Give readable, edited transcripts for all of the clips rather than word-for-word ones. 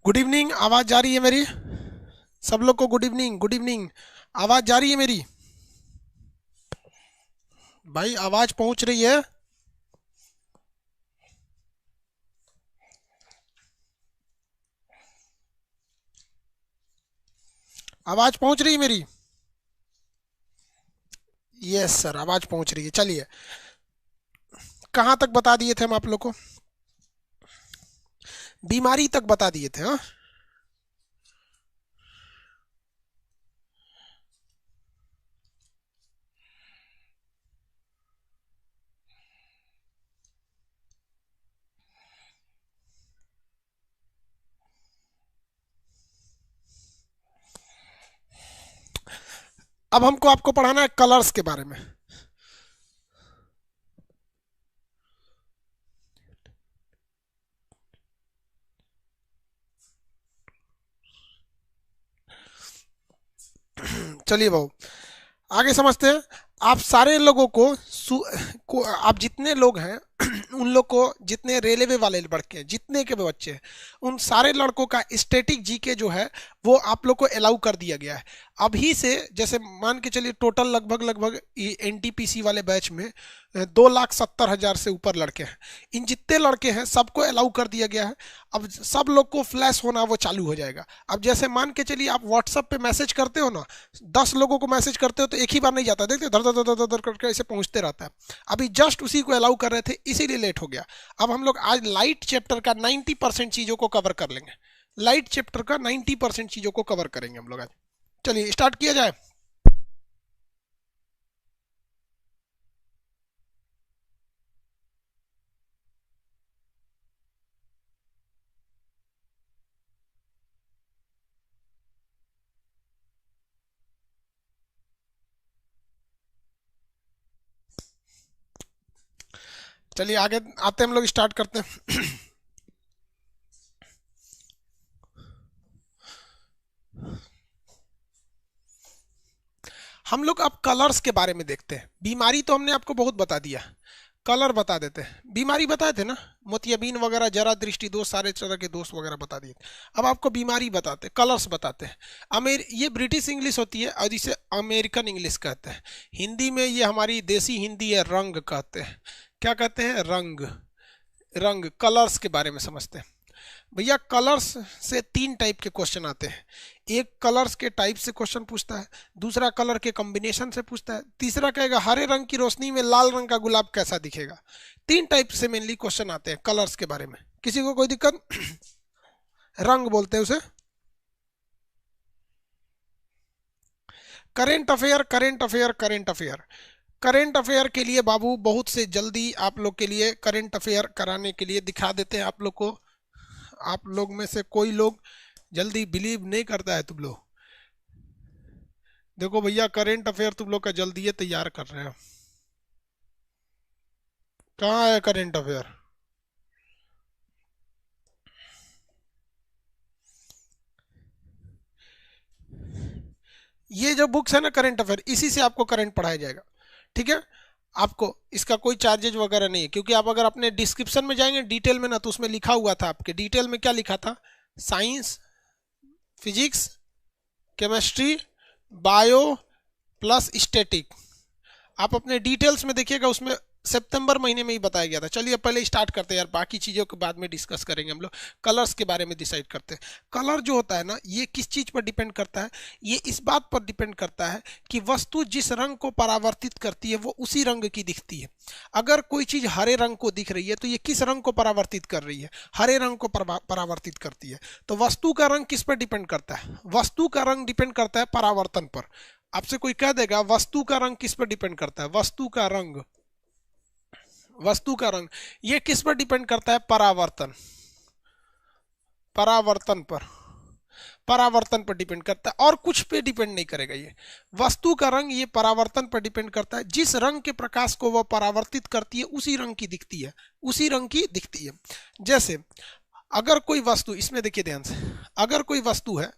Good evening, आवाज जा रही है मेरी? सब लोग को गुड इवनिंग, गुड इवनिंग। आवाज जा रही है मेरी? भाई आवाज पहुंच रही है? आवाज पहुंच रही है मेरी? यस सर, आवाज पहुंच रही है। चलिए, कहाँ तक बता दिए थे हम आप लोग को? बीमारी तक बता दिए थे, हाँ। अब हमको आपको पढ़ाना है कलर्स के बारे में। चलिए भाऊ, आगे समझते हैं। आप सारे लोगों को आप जितने लोग हैं उन लोग को, जितने रेलवे वाले लड़के हैं, जितने के भी बच्चे हैं, उन सारे लड़कों का स्टैटिक जीके जो है वो आप लोग को अलाउ कर दिया गया है अभी से। जैसे मान के चलिए टोटल लगभग लगभग एनटीपीसी वाले बैच में 2,70,000 से ऊपर लड़के हैं। इन जितने लड़के हैं सबको अलाउ कर दिया गया है। अब सब लोग को फ्लैश होना वो चालू हो जाएगा। अब जैसे मान के चलिए आप व्हाट्सएप पे मैसेज करते हो ना, 10 लोगों को मैसेज करते हो तो एक ही बार नहीं जाता, देखते हो, धर धर धर धर धर करके ऐसे पहुंचते रहता है। अभी जस्ट उसी को अलाउ कर रहे थे, इसीलिए लेट हो गया। अब हम लोग आज लाइट चैप्टर का 90% चीजों को कवर कर लेंगे। लाइट चैप्टर का 90% चीजों को कवर करेंगे हम लोग आज। चलिए स्टार्ट किया जाए। चलिए आगे आते हैं, हम लोग स्टार्ट करते हैं। हम लोग अब कलर्स के बारे में देखते हैं। बीमारी तो हमने आपको बहुत बता दिया, कलर बता देते हैं। बीमारी बताए थे ना, मोतियाबिंद वगैरह, जरा दृष्टि दोष, सारे तरह के दोष वगैरह बता दिए। अब आपको बीमारी बताते हैं, कलर्स बताते हैं। ये ब्रिटिश इंग्लिश होती है और इसे अमेरिकन इंग्लिश कहते हैं। हिंदी में ये हमारी देसी हिंदी है, रंग कहते हैं। क्या कहते हैं? रंग। रंग, कलर्स के बारे में समझते हैं। भैया कलर्स से 3 टाइप के क्वेश्चन आते हैं। एक कलर्स के टाइप से क्वेश्चन पूछता है, दूसरा कलर के कॉम्बिनेशन से पूछता है, तीसरा कहेगा हरे रंग की रोशनी में लाल रंग का गुलाब कैसा दिखेगा। 3 टाइप से मेनली क्वेश्चन आते हैं कलर्स के बारे में। किसी को कोई दिक्कत? रंग बोलते हैं उसे। Current affair, current affair, current affair. Current affair के लिए बाबू बहुत से जल्दी आप लोग के लिए करेंट अफेयर कराने के लिए दिखा देते हैं आप लोग को। आप लोग में से कोई लोग जल्दी बिलीव नहीं करता है तुम लोग। देखो भैया, करेंट अफेयर तुम लोग का जल्दी ये तैयार कर रहे हैं। कहाँ है करेंट अफेयर? ये जो बुक्स है ना करेंट अफेयर, इसी से आपको करंट पढ़ाया जाएगा। ठीक है। आपको इसका कोई चार्जेज वगैरह नहीं है, क्योंकि आप अगर अपने डिस्क्रिप्शन में जाएंगे डिटेल में ना, तो उसमें लिखा हुआ था, आपके डिटेल में क्या लिखा था? Science, physics, chemistry, bio plus static. आप अपने डिटेल्स में देखिएगा, उसमें सितंबर महीने में ही बताया गया था। चलिए पहले स्टार्ट करते हैं यार, बाकी चीज़ों के बाद में डिस्कस करेंगे। हम लोग कलर्स के बारे में डिसाइड करते हैं। कलर जो होता है ना, ये किस चीज़ पर डिपेंड करता है? ये इस बात पर डिपेंड करता है कि वस्तु जिस रंग को परावर्तित करती है वो उसी रंग की दिखती है। अगर कोई चीज़ हरे रंग को दिख रही है तो ये किस रंग को परावर्तित कर रही है? हरे रंग को परावर्तित करती है। तो वस्तु का रंग किस पर डिपेंड करता है? वस्तु का रंग डिपेंड करता है परावर्तन पर। आपसे कोई कह देगा वस्तु का रंग किस पर डिपेंड करता है? वस्तु का रंग, वस्तु का रंग ये किस पर डिपेंड करता है? परावर्तन, परावर्तन पर, परावर्तन पर डिपेंड करता है, और कुछ पे डिपेंड नहीं करेगा। ये वस्तु का रंग ये परावर्तन पर डिपेंड करता है। जिस रंग के प्रकाश को वह परावर्तित करती है उसी रंग की दिखती है, उसी रंग की दिखती है। जैसे अगर कोई वस्तु, इसमें देखिए ध्यान से, अगर कोई वस्तु है,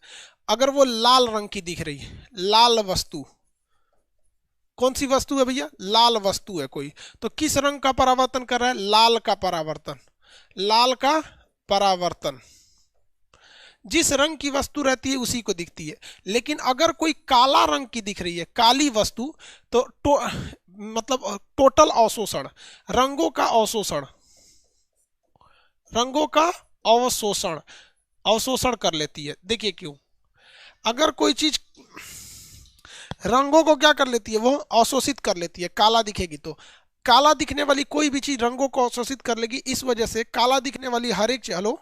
अगर वो लाल रंग की दिख रही है, लाल वस्तु, कौन सी वस्तु है भैया? लाल वस्तु है कोई, तो किस रंग का परावर्तन कर रहा है? लाल का परावर्तन, लाल का परावर्तन। जिस रंग की वस्तु रहती है उसी को दिखती है। लेकिन अगर कोई काला रंग की दिख रही है, काली वस्तु, तो मतलब टोटल अवशोषण, रंगों का अवशोषण, रंगों का अवशोषण, अवशोषण कर लेती है। देखिए क्यों, अगर कोई चीज रंगों को क्या कर लेती है, वो अवशोषित कर लेती है। काला दिखेगी तो काला दिखने वाली कोई भी चीज रंगों को अवशोषित कर लेगी। इस वजह से काला दिखने वाली हर एक चीज, हेलो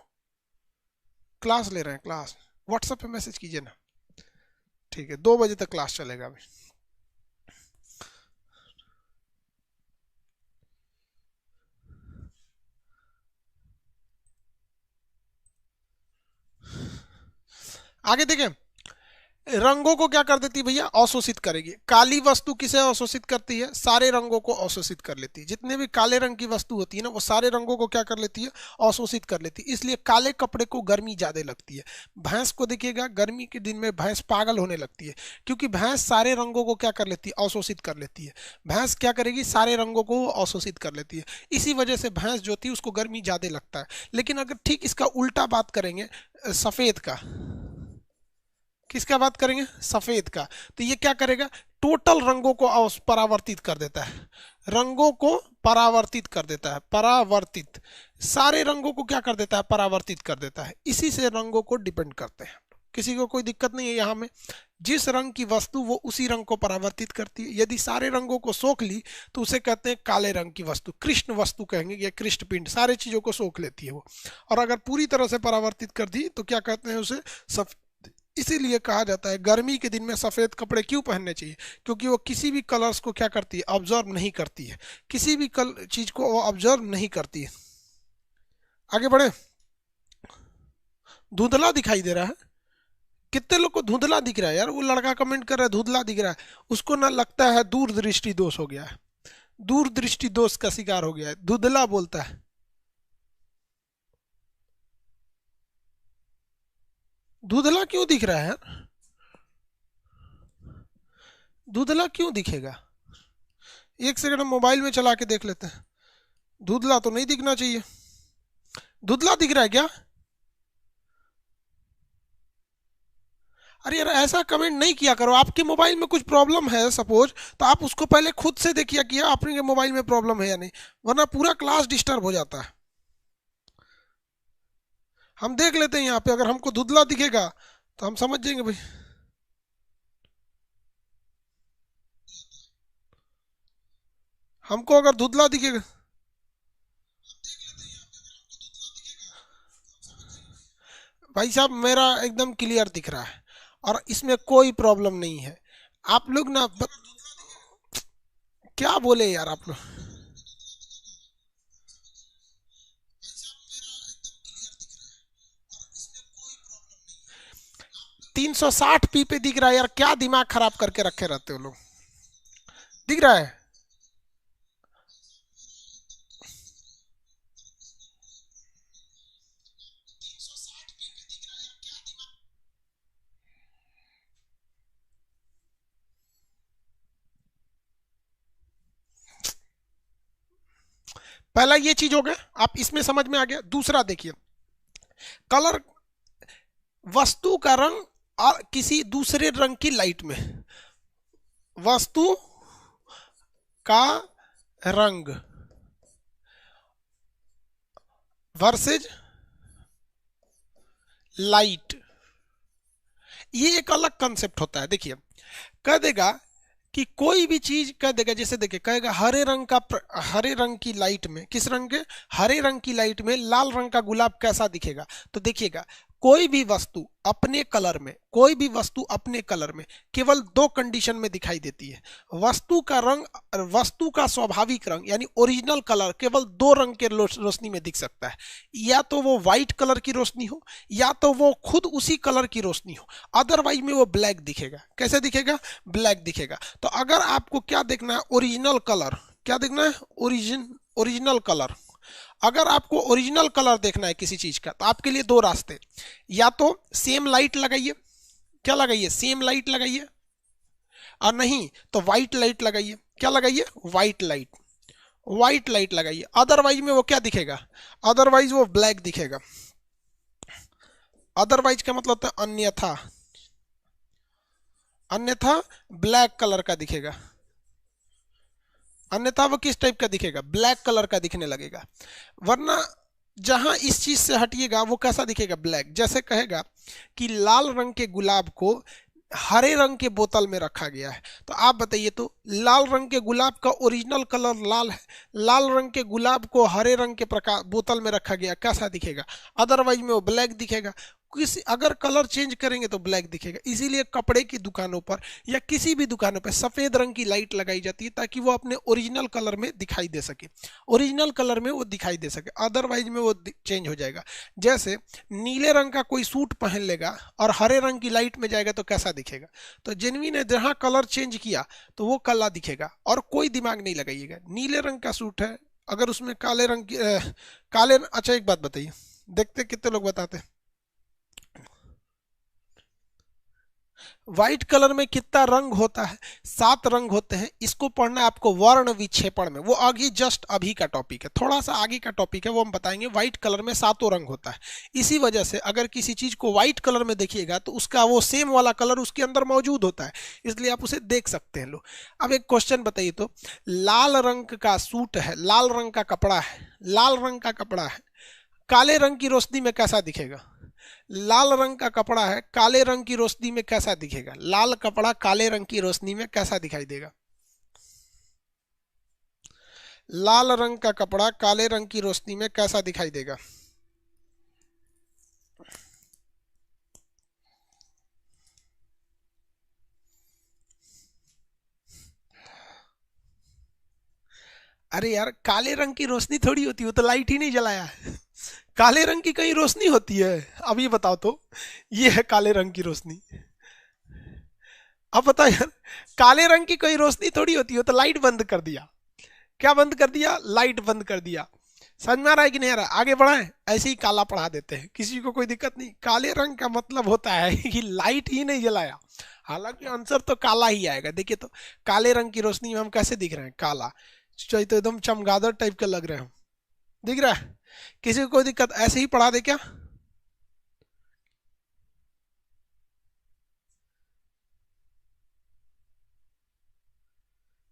क्लास ले रहे हैं, क्लास व्हाट्सएप पे मैसेज कीजिए ना, ठीक है 2 बजे तक क्लास चलेगा अभी। आगे देखें, रंगों को क्या कर देती है भैया, अवशोषित करेगी। काली वस्तु किसे अवशोषित करती है, सारे रंगों को अवशोषित कर लेती है। जितने भी काले रंग की वस्तु होती है ना, वो सारे रंगों को क्या कर लेती है, अवशोषित कर लेती है। इसलिए काले कपड़े को गर्मी ज्यादा लगती है। भैंस को देखिएगा, गर्मी के दिन में भैंस पागल होने लगती है, क्योंकि भैंस सारे रंगों को क्या कर लेती है, अवशोषित कर लेती है। भैंस क्या करेगी, सारे रंगों को अवशोषित कर लेती है। इसी वजह से भैंस जो थी उसको गर्मी ज्यादा लगता है। लेकिन अगर ठीक इसका उल्टा बात करेंगे, सफेद का, किसका बात करेंगे, सफेद का, तो ये क्या करेगा, टोटल रंगों को परावर्तित कर देता है। रंगों को परावर्तित कर देता है, परावर्तित, सारे रंगों को क्या कर देता है, परावर्तित कर देता है। इसी से रंगों को डिपेंड करते हैं। किसी को कोई दिक्कत नहीं है यहाँ में, जिस रंग की वस्तु वो उसी रंग को परावर्तित करती है। यदि सारे रंगों को सोख ली तो उसे कहते हैं काले रंग की वस्तु, कृष्ण वस्तु कहेंगे, या कृष्ण पिंड, सारे चीजों को सोख लेती है वो। और अगर पूरी तरह से परावर्तित कर दी तो क्या कहते हैं उसे, सब। इसीलिए कहा जाता है गर्मी के दिन में सफेद कपड़े क्यों पहनने चाहिए, क्योंकि वो किसी भी कलर्स को क्या करती है, ऑब्जर्व नहीं करती है, किसी भी चीज को वो ऑब्जर्व नहीं करती है। आगे बढ़े, धुंधला दिखाई दे रहा है, कितने लोग को धुंधला दिख रहा है यार, वो लड़का कमेंट कर रहा है धुंधला दिख रहा है, उसको ना लगता है दूरदृष्टि दोष हो गया है, दूरदृष्टि दोष का शिकार हो गया है, धुंधला बोलता है। धुंधला क्यों दिख रहा है यार, धुंधला क्यों दिखेगा, एक सेकंड हम मोबाइल में चला के देख लेते हैं। धुंधला तो नहीं दिखना चाहिए, धुंधला दिख रहा है क्या, अरे यार ऐसा कमेंट नहीं किया करो। आपके मोबाइल में कुछ प्रॉब्लम है सपोज, तो आप उसको पहले खुद से देखिए कि आपके मोबाइल में प्रॉब्लम है या नहीं, वरना पूरा क्लास डिस्टर्ब हो जाता है। हम देख लेते हैं यहाँ पे, अगर हमको धुंधला दिखेगा तो हम समझ जाएंगे भाई। हमको अगर धुंधला दिखेगा, भाई साहब मेरा एकदम क्लियर दिख रहा है और इसमें कोई प्रॉब्लम नहीं है। आप लोग ना क्या बोले यार आप लोग, 360p पे दिख रहा है यार, क्या दिमाग खराब करके रखे रहते हो लोग, दिख रहा है। पहला ये चीज हो गया, आप इसमें समझ में आ गया। दूसरा देखिए, कलर, वस्तु का रंग और किसी दूसरे रंग की लाइट में, वस्तु का रंग वर्सेज लाइट, ये एक अलग कंसेप्ट होता है। देखिए कह देगा कि कोई भी चीज कह देगा, जैसे देखिए कहेगा हरे रंग का, हरे रंग की लाइट में, किस रंग के, हरे रंग की लाइट में लाल रंग का गुलाब कैसा दिखेगा। तो देखिएगा कोई भी वस्तु अपने कलर में, कोई भी वस्तु अपने कलर में केवल 2 कंडीशन में दिखाई देती है। वस्तु का रंग, वस्तु का स्वाभाविक रंग यानी ओरिजिनल कलर केवल 2 रंग के रोशनी में दिख सकता है, या तो वो व्हाइट कलर की रोशनी हो, या तो वो खुद उसी कलर की रोशनी हो, अदरवाइज में वो ब्लैक दिखेगा। कैसे दिखेगा, ब्लैक दिखेगा। तो अगर आपको क्या देखना है, ओरिजिनल कलर, क्या देखना है, ओरिजिनल कलर। अगर आपको ओरिजिनल कलर देखना है किसी चीज का, तो आपके लिए 2 रास्ते, या तो सेम लाइट लगाइए, क्या लगाइए, सेम लाइट लगाइए, और नहीं तो व्हाइट लाइट लगाइए। क्या लगाइए, व्हाइट लाइट, व्हाइट लाइट लगाइए। अदरवाइज में वो क्या दिखेगा, अदरवाइज वो ब्लैक दिखेगा। अदरवाइज का मतलब होता है अन्यथा, अन्यथा ब्लैक कलर का दिखेगा, अन्यथा वो किस टाइप का दिखेगा, ब्लैक कलर का दिखने लगेगा। वरना जहां इस चीज से हटिएगा वो कैसा दिखेगा, ब्लैक। जैसे कहेगा कि लाल रंग के गुलाब को हरे रंग के बोतल में रखा गया है, तो आप बताइए तो लाल रंग के गुलाब का ओरिजिनल कलर लाल है, लाल रंग के गुलाब को हरे रंग के प्रकार बोतल में रखा गया, कैसा दिखेगा, अदरवाइज में वो ब्लैक दिखेगा। किसी अगर कलर चेंज करेंगे तो ब्लैक दिखेगा। इसीलिए कपड़े की दुकानों पर या किसी भी दुकानों पर सफेद रंग की लाइट लगाई जाती है ताकि वो अपने ओरिजिनल कलर में दिखाई दे सके, ओरिजिनल कलर में वो दिखाई दे सके, अदरवाइज में वो चेंज हो जाएगा। जैसे नीले रंग का कोई सूट पहन लेगा और हरे रंग की लाइट में जाएगा तो कैसा दिखेगा। तो जेन्युइन है, जहां कलर चेंज किया तो वो काला दिखेगा, और कोई दिमाग नहीं लगाइएगा। नीले रंग का सूट है, अगर उसमें काले रंग की काले, अच्छा एक बात बताइए, देखते कितने लोग बताते हैं व्हाइट कलर में कितना रंग होता है, 7 रंग होते हैं। इसको पढ़ना है आपको वर्ण विक्षेपण में, वो आगे जस्ट अभी का टॉपिक है, थोड़ा सा आगे का टॉपिक है, वो हम बताएंगे। व्हाइट कलर में 7 रंग होता है, इसी वजह से अगर किसी चीज को व्हाइट कलर में देखिएगा तो उसका वो सेम वाला कलर उसके अंदर मौजूद होता है, इसलिए आप उसे देख सकते हैं लोग। अब एक क्वेश्चन बताइए तो, लाल रंग का सूट है, लाल रंग का कपड़ा है, लाल रंग का कपड़ा है, काले रंग की रोशनी में कैसा दिखेगा। लाल रंग का कपड़ा है, काले रंग की रोशनी में कैसा दिखेगा, लाल कपड़ा काले रंग की रोशनी में कैसा दिखाई देगा। लाल रंग का कपड़ा काले रंग की रोशनी में कैसा दिखाई देगा। अरे यार, काले रंग की रोशनी थोड़ी होती है, वो तो लाइट ही नहीं जलाया है। काले रंग की कहीं रोशनी होती है, अब ये बताओ तो, ये है काले रंग की रोशनी। अब बताओ यार, काले रंग की कोई रोशनी थोड़ी होती है, तो लाइट बंद कर दिया, क्या बंद कर दिया, लाइट बंद कर दिया। समझ में आ रहा है कि नहीं आ रहा, आगे बढ़ाएं, ऐसे ही काला पढ़ा देते हैं, किसी को कोई दिक्कत नहीं। काले रंग का मतलब होता है कि लाइट ही नहीं जलाया, हालांकि आंसर तो काला ही आएगा। देखिए तो, काले रंग की रोशनी में हम कैसे दिख रहे हैं, काला, तो एकदम चमगादड़ टाइप के लग रहे हैं, दिख रहा है। किसी को कोई दिक्कत, ऐसे ही पढ़ा दे क्या।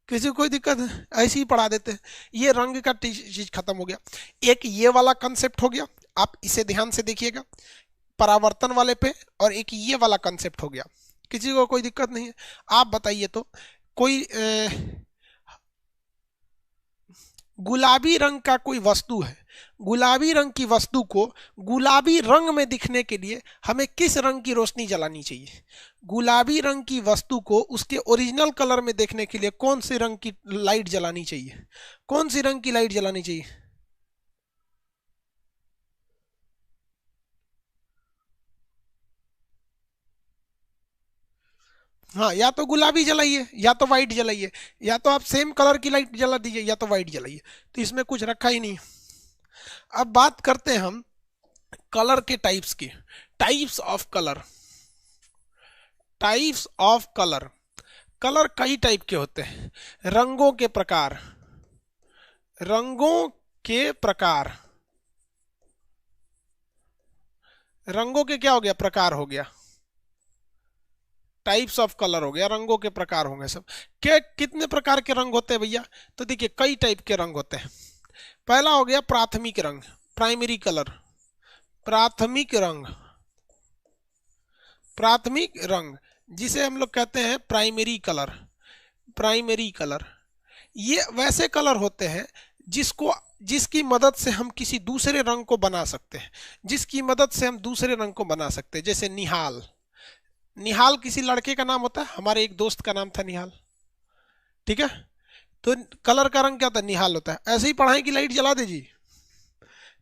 किसी को कोई दिक्कत है, ऐसे ही पढ़ा देते हैं। ये रंग का चीज खत्म हो गया। एक ये वाला कंसेप्ट हो गया, आप इसे ध्यान से देखिएगा, परावर्तन वाले पे, और एक ये वाला कंसेप्ट हो गया। किसी को कोई दिक्कत नहीं है। आप बताइए तो, कोई गुलाबी रंग का कोई वस्तु है, गुलाबी रंग की वस्तु को गुलाबी रंग में दिखने के लिए हमें किस रंग की रोशनी जलानी चाहिए। गुलाबी रंग की वस्तु को उसके ओरिजिनल कलर में देखने के लिए कौन से रंग की लाइट जलानी चाहिए, कौन सी रंग की लाइट जलानी चाहिए। हाँ, या तो गुलाबी जलाइए या तो व्हाइट जलाइए, या तो आप सेम कलर की लाइट जला दीजिए या तो व्हाइट जलाइए, तो इसमें कुछ रखा ही नहीं। अब बात करते हैं हम कलर के टाइप्स की, types of colour, types of colour. Colour कई टाइप के होते हैं, रंगों के प्रकार, रंगों के प्रकार, रंगों के क्या हो गया, प्रकार हो गया, टाइप्स ऑफ कलर हो गया, रंगों के प्रकार होंगे सब। क्या कितने प्रकार के रंग होते हैं भैया, तो देखिए कई टाइप के रंग होते हैं। पहला हो गया प्राथमिक रंग, प्राइमरी कलर, प्राथमिक रंग, प्राथमिक रंग जिसे हम लोग कहते हैं प्राइमरी कलर, प्राइमरी कलर। ये वैसे कलर होते हैं जिसको, जिसकी मदद से हम किसी दूसरे रंग को बना सकते हैं, जिसकी मदद से हम दूसरे रंग को बना सकते हैं। जैसे निहाल, निहाल किसी लड़के का नाम होता है, हमारे एक दोस्त का नाम था निहाल, ठीक है। तो कलर का रंग क्या होता है, निहाल होता है। ऐसे ही पढ़ाएं कि लाइट जला दीजिए,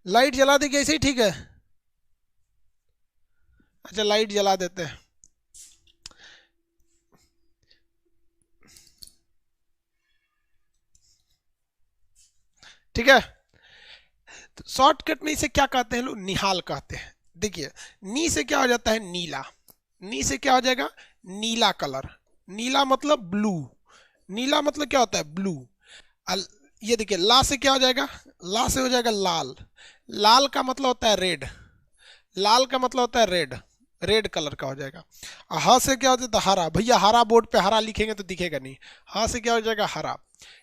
लाइट जला देगी ऐसे ही, ठीक है। अच्छा, लाइट जला देते हैं, ठीक है। तो शॉर्टकट में इसे क्या कहते हैं लोग, निहाल कहते हैं। देखिए, नी से क्या हो जाता है, नीला, नी से क्या हो जाएगा, नीला कलर, नीला मतलब ब्लू, नीला मतलब क्या होता है, ब्लू। ये देखिए, ला से क्या हो जाएगा, ला से हो जाएगा लाल, लाल का मतलब होता है रेड, लाल का मतलब होता है रेड, रेड कलर का हो जाएगा। ह से क्या हो जाता है हरा, भैया हरा बोर्ड पे हरा लिखेंगे तो दिखेगा नहीं, ह से क्या हो जाएगा हरा,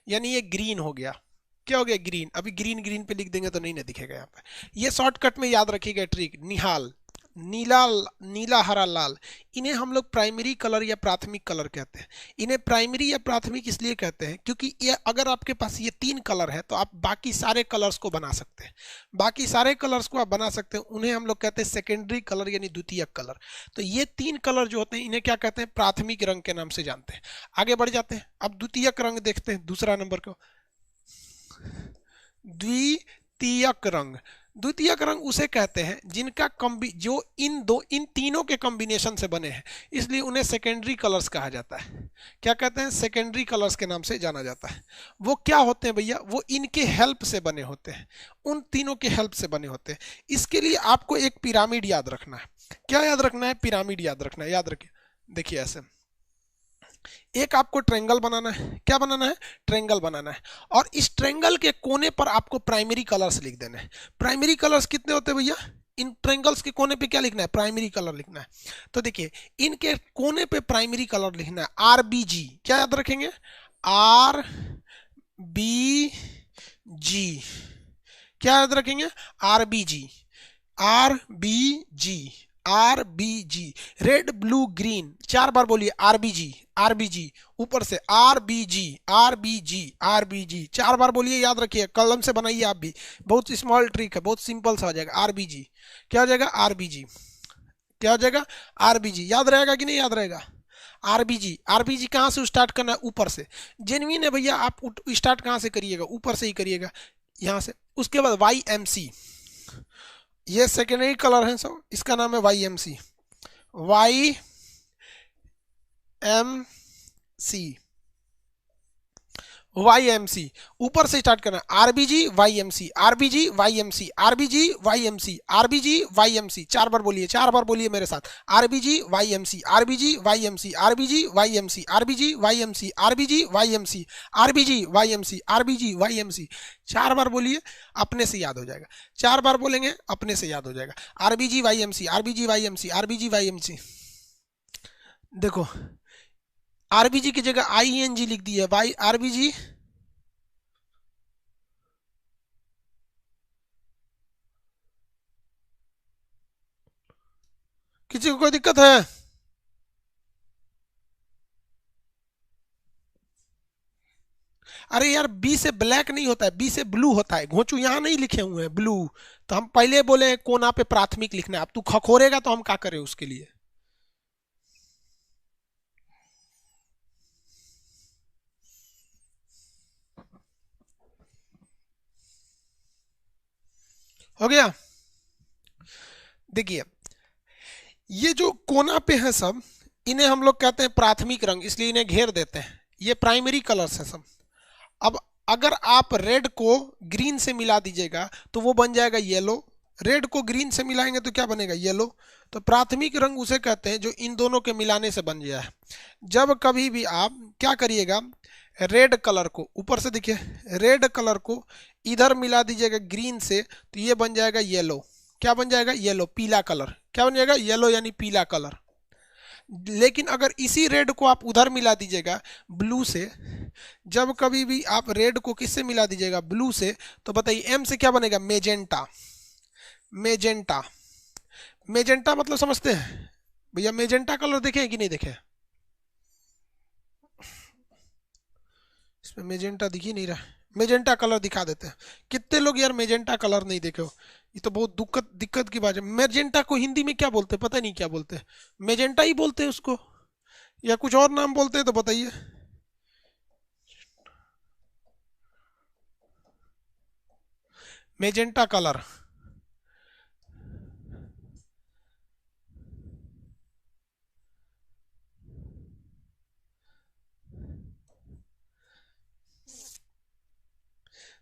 यानी ये ग्रीन हो गया। क्या हो गया ग्रीन, अभी ग्रीन ग्रीन पे लिख देंगे तो नहीं ना दिखेगा यहाँ पे। ये शॉर्टकट में याद रखिएगा ट्रिक, निहाल, नीला, नीला हरा लाल, इन्हें हम लोग प्राइमरी कलर या प्राथमिक कलर कहते हैं। इन्हें प्राइमरी या प्राथमिक इसलिए कहते हैं क्योंकि ये अगर आपके पास ये 3 कलर है तो आप बाकी सारे कलर्स को बना सकते हैं, बाकी सारे कलर्स को आप बना सकते हैं, उन्हें हम लोग कहते हैं सेकेंडरी कलर यानी द्वितीयक कलर। तो ये 3 कलर जो होते हैं इन्हें क्या कहते हैं, प्राथमिक रंग के नाम से जानते हैं। आगे बढ़ जाते हैं, अब द्वितीयक रंग देखते हैं, दूसरा नंबर को द्वितीयक रंग। द्वितीयक रंग उसे कहते हैं जिनका जो इन तीनों के कॉम्बिनेशन से बने हैं, इसलिए उन्हें सेकेंडरी कलर्स कहा जाता है। क्या कहते हैं, सेकेंडरी कलर्स के नाम से जाना जाता है। वो क्या होते हैं भैया, वो इनके हेल्प से बने होते हैं, उन तीनों के हेल्प से बने होते हैं। इसके लिए आपको एक पिरामिड याद रखना है। क्या याद रखना है, पिरामिड याद रखना है। याद रखिए, देखिए ऐसे एक आपको ट्रेंगल बनाना है। क्या बनाना है, ट्रेंगल बनाना है, और इस ट्रेंगल के कोने पर आपको प्राइमरी कलर्स लिख देना है। प्राइमरी कलर्स कितने होते हैं भैया, इन ट्रेंगल्स के कोने पे क्या लिखना है, प्राइमरी कलर लिखना है। तो देखिए इनके कोने पे प्राइमरी कलर लिखना है आरबीजी। क्या याद रखेंगे, आर बी जी। क्या याद रखेंगे, RBG, RBG, RBG, red blue green. 4 बार बोलिए आरबीजी, आरबीजी, ऊपर से आरबीजी, आरबीजी, आरबीजी, 4 बार बोलिए, याद रखिए, कलम से बनाइए आप भी, बहुत स्मॉल ट्रिक है, बहुत सिंपल सा हो जाएगा। आरबीजी, क्या हो जाएगा, आरबीजी, क्या हो जाएगा, आरबीजी। याद रहेगा कि नहीं याद रहेगा, आरबीजी। आरबीजी कहाँ से स्टार्ट करना है, ऊपर से। जेन्युइन है भैया, आप स्टार्ट कहाँ से करिएगा, ऊपर से ही करिएगा, यहाँ से। उसके बाद वाई एम सी, ये सेकेंडरी कलर है सब, इसका नाम है Y M C, Y M C, Y M C, ऊपर से स्टार्ट करना, RBG Y M C, RBG Y M C, RBG Y M C, RBG Y M C. 4 बार बोलिए, 4 बार बोलिए मेरे साथ, RBG Y M C, RBG Y M C, RBG Y M C, RBG Y M C, RBG Y M C, RBG Y M C, RBG Y M C. 4 बार बोलिए, अपने से याद हो जाएगा। 4 बार बोलेंगे अपने से याद हो जाएगा, RBG Y M C, RBG Y M C, RBG Y M C. देखो आरबीजी की जगह आईएनजी लिख दी है, वाई आरबीजी, किसी को कोई दिक्कत है, अरे यार बी से ब्लैक नहीं होता है, बी से ब्लू होता है, घोंचू यहाँ नहीं लिखे हुए हैं ब्लू। तो हम पहले बोले कोना पे प्राथमिक लिखना है, अब तू खखोरेगा तो हम क्या करें उसके लिए। हो गया, देखिए ये जो कोना पे है सब, इन्हें हम लोग कहते हैं प्राथमिक रंग, इसलिए इन्हें घेर देते हैं, ये प्राइमरी कलर्स है सब। अब अगर आप रेड को ग्रीन से मिला दीजिएगा तो वो बन जाएगा येलो, रेड को ग्रीन से मिलाएंगे तो क्या बनेगा, येलो। तो प्राथमिक रंग उसे कहते हैं जो इन दोनों के मिलाने से बन गया है। जब कभी भी आप क्या करिएगा, रेड कलर को ऊपर से देखिए, रेड कलर को इधर मिला दीजिएगा ग्रीन से तो ये बन जाएगा येलो। क्या बन जाएगा, येलो, पीला कलर। क्या बन जाएगा, येलो यानी पीला कलर। लेकिन अगर इसी रेड को आप उधर मिला दीजिएगा ब्लू से, जब कभी भी आप रेड को किससे मिला दीजिएगा, ब्लू से, तो बताइए एम से क्या बनेगा, मेजेंटा। मेजेंटा, मेजेंटा मतलब समझते हैं भैया, मेजेंटा कलर देखे कि नहीं देखे, इसमें मेजेंटा दिख ही नहीं रहा, मेजेंटा कलर दिखा देते हैं। कितने लोग यार मेजेंटा कलर नहीं देखे हो, ये तो बहुत दिक्कत की बात है। मेजेंटा को हिंदी में क्या बोलते हैं, पता नहीं क्या बोलते हैं, मेजेंटा ही बोलते हैं उसको, या कुछ और नाम बोलते हैं तो बताइए। मेजेंटा कलर,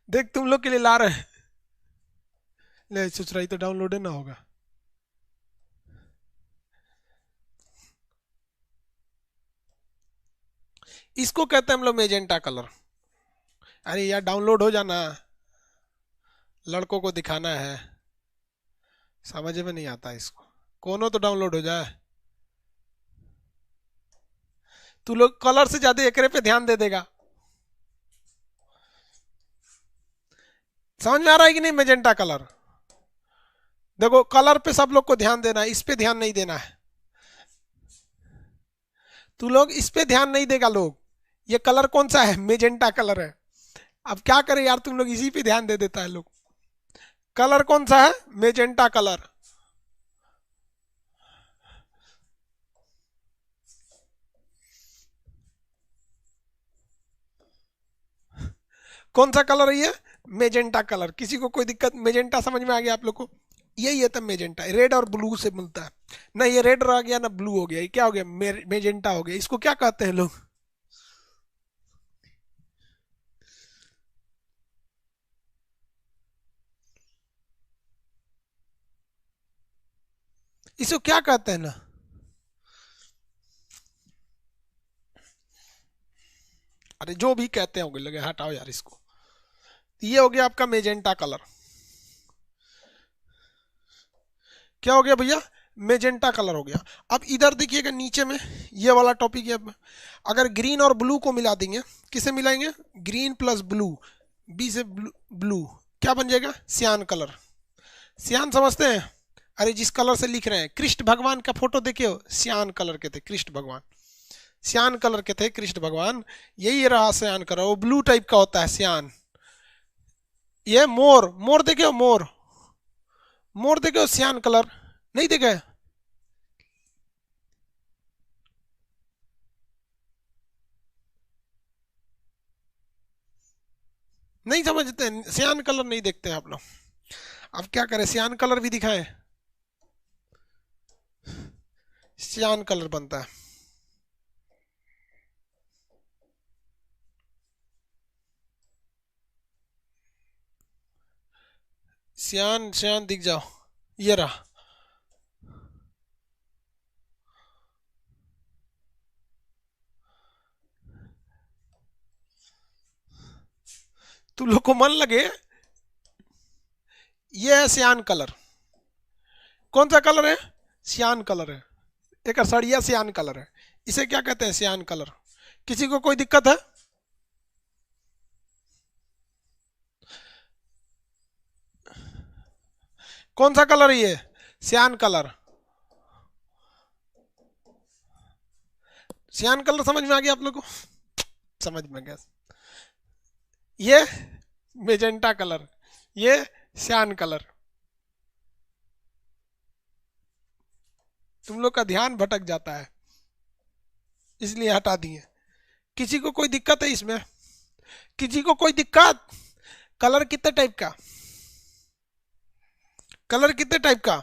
देख तुम लोग के लिए ला रहे हैं, ले सुचराई तो डाउनलोड ना होगा। इसको कहते हैं हम लोग मेजेंटा कलर। अरे यार डाउनलोड हो जाना, लड़कों को दिखाना है। समझ में नहीं आता इसको, कोनो तो डाउनलोड हो जाए। तू लोग कलर से ज्यादा एकरे पे ध्यान दे देगा। समझ में आ रहा है कि नहीं? मेजेंटा कलर, देखो कलर पे सब लोग को ध्यान देना है, इस पे ध्यान नहीं देना है। तू लोग इस पे ध्यान नहीं देगा लोग। ये कलर कौन सा है? मेजेंटा कलर है। अब क्या करें यार, तुम लोग इसी पे ध्यान दे देता है लोग। कलर कौन सा है? Magenta colour. कौन सा कलर है ये? Magenta colour. किसी को कोई दिक्कत? मेजेंटा समझ में आ गया आप लोग को? यही है तब मेजेंटा, रेड और ब्लू से मिलता है ना। ये रेड रह गया ना ब्लू हो गया, ये क्या हो गया? मेजेंटा हो गया। इसको क्या कहते हैं लोग? इसको क्या कहते हैं ना? अरे जो भी कहते होंगे लगे, हटाओ यार इसको। ये हो गया आपका मेजेंटा कलर। क्या हो गया भैया? मेजेंटा कलर हो गया। अब इधर देखिएगा नीचे में, ये वाला टॉपिक है। अगर ग्रीन और ब्लू को मिला देंगे, किसे मिलाएंगे? ग्रीन प्लस ब्लू, बी से ब्लू, ब्लू क्या बन जाएगा? सियान कलर। सियान समझते हैं? अरे जिस कलर से लिख रहे हैं, कृष्ण भगवान का फोटो देखे हो? सियान कलर के थे कृष्ण भगवान, सियान कलर के थे कृष्ण भगवान। यही रहा सियान कलर, वो ब्लू टाइप का होता है सियान। ये मोर, मोर देखे हो? मोर, मोर देखे हो? सियान कलर नहीं देखे? नहीं समझते हैं, सियान कलर नहीं देखते हैं आप लोग। अब क्या करें, सियान कलर भी दिखाएं? सियान कलर बनता है। सियान, सियान दिख जाओ, ये रहा। तू लोग को मन लगे, ये है सियान कलर। कौन सा कलर है? सियान कलर है। एक सड़िया सियान कलर है। इसे क्या कहते हैं? सियान कलर। किसी को कोई दिक्कत है? कौन सा कलर है ये? सियान कलर। सियान कलर समझ में आ गया आप लोग को? समझ में गया। ये मेजेंटा कलर, ये सियान कलर। तुम लोग का ध्यान भटक जाता है, इसलिए हटा दिए। किसी को कोई दिक्कत है इसमें? किसी को कोई दिक्कत? कलर कितने टाइप का? कलर कितने टाइप का?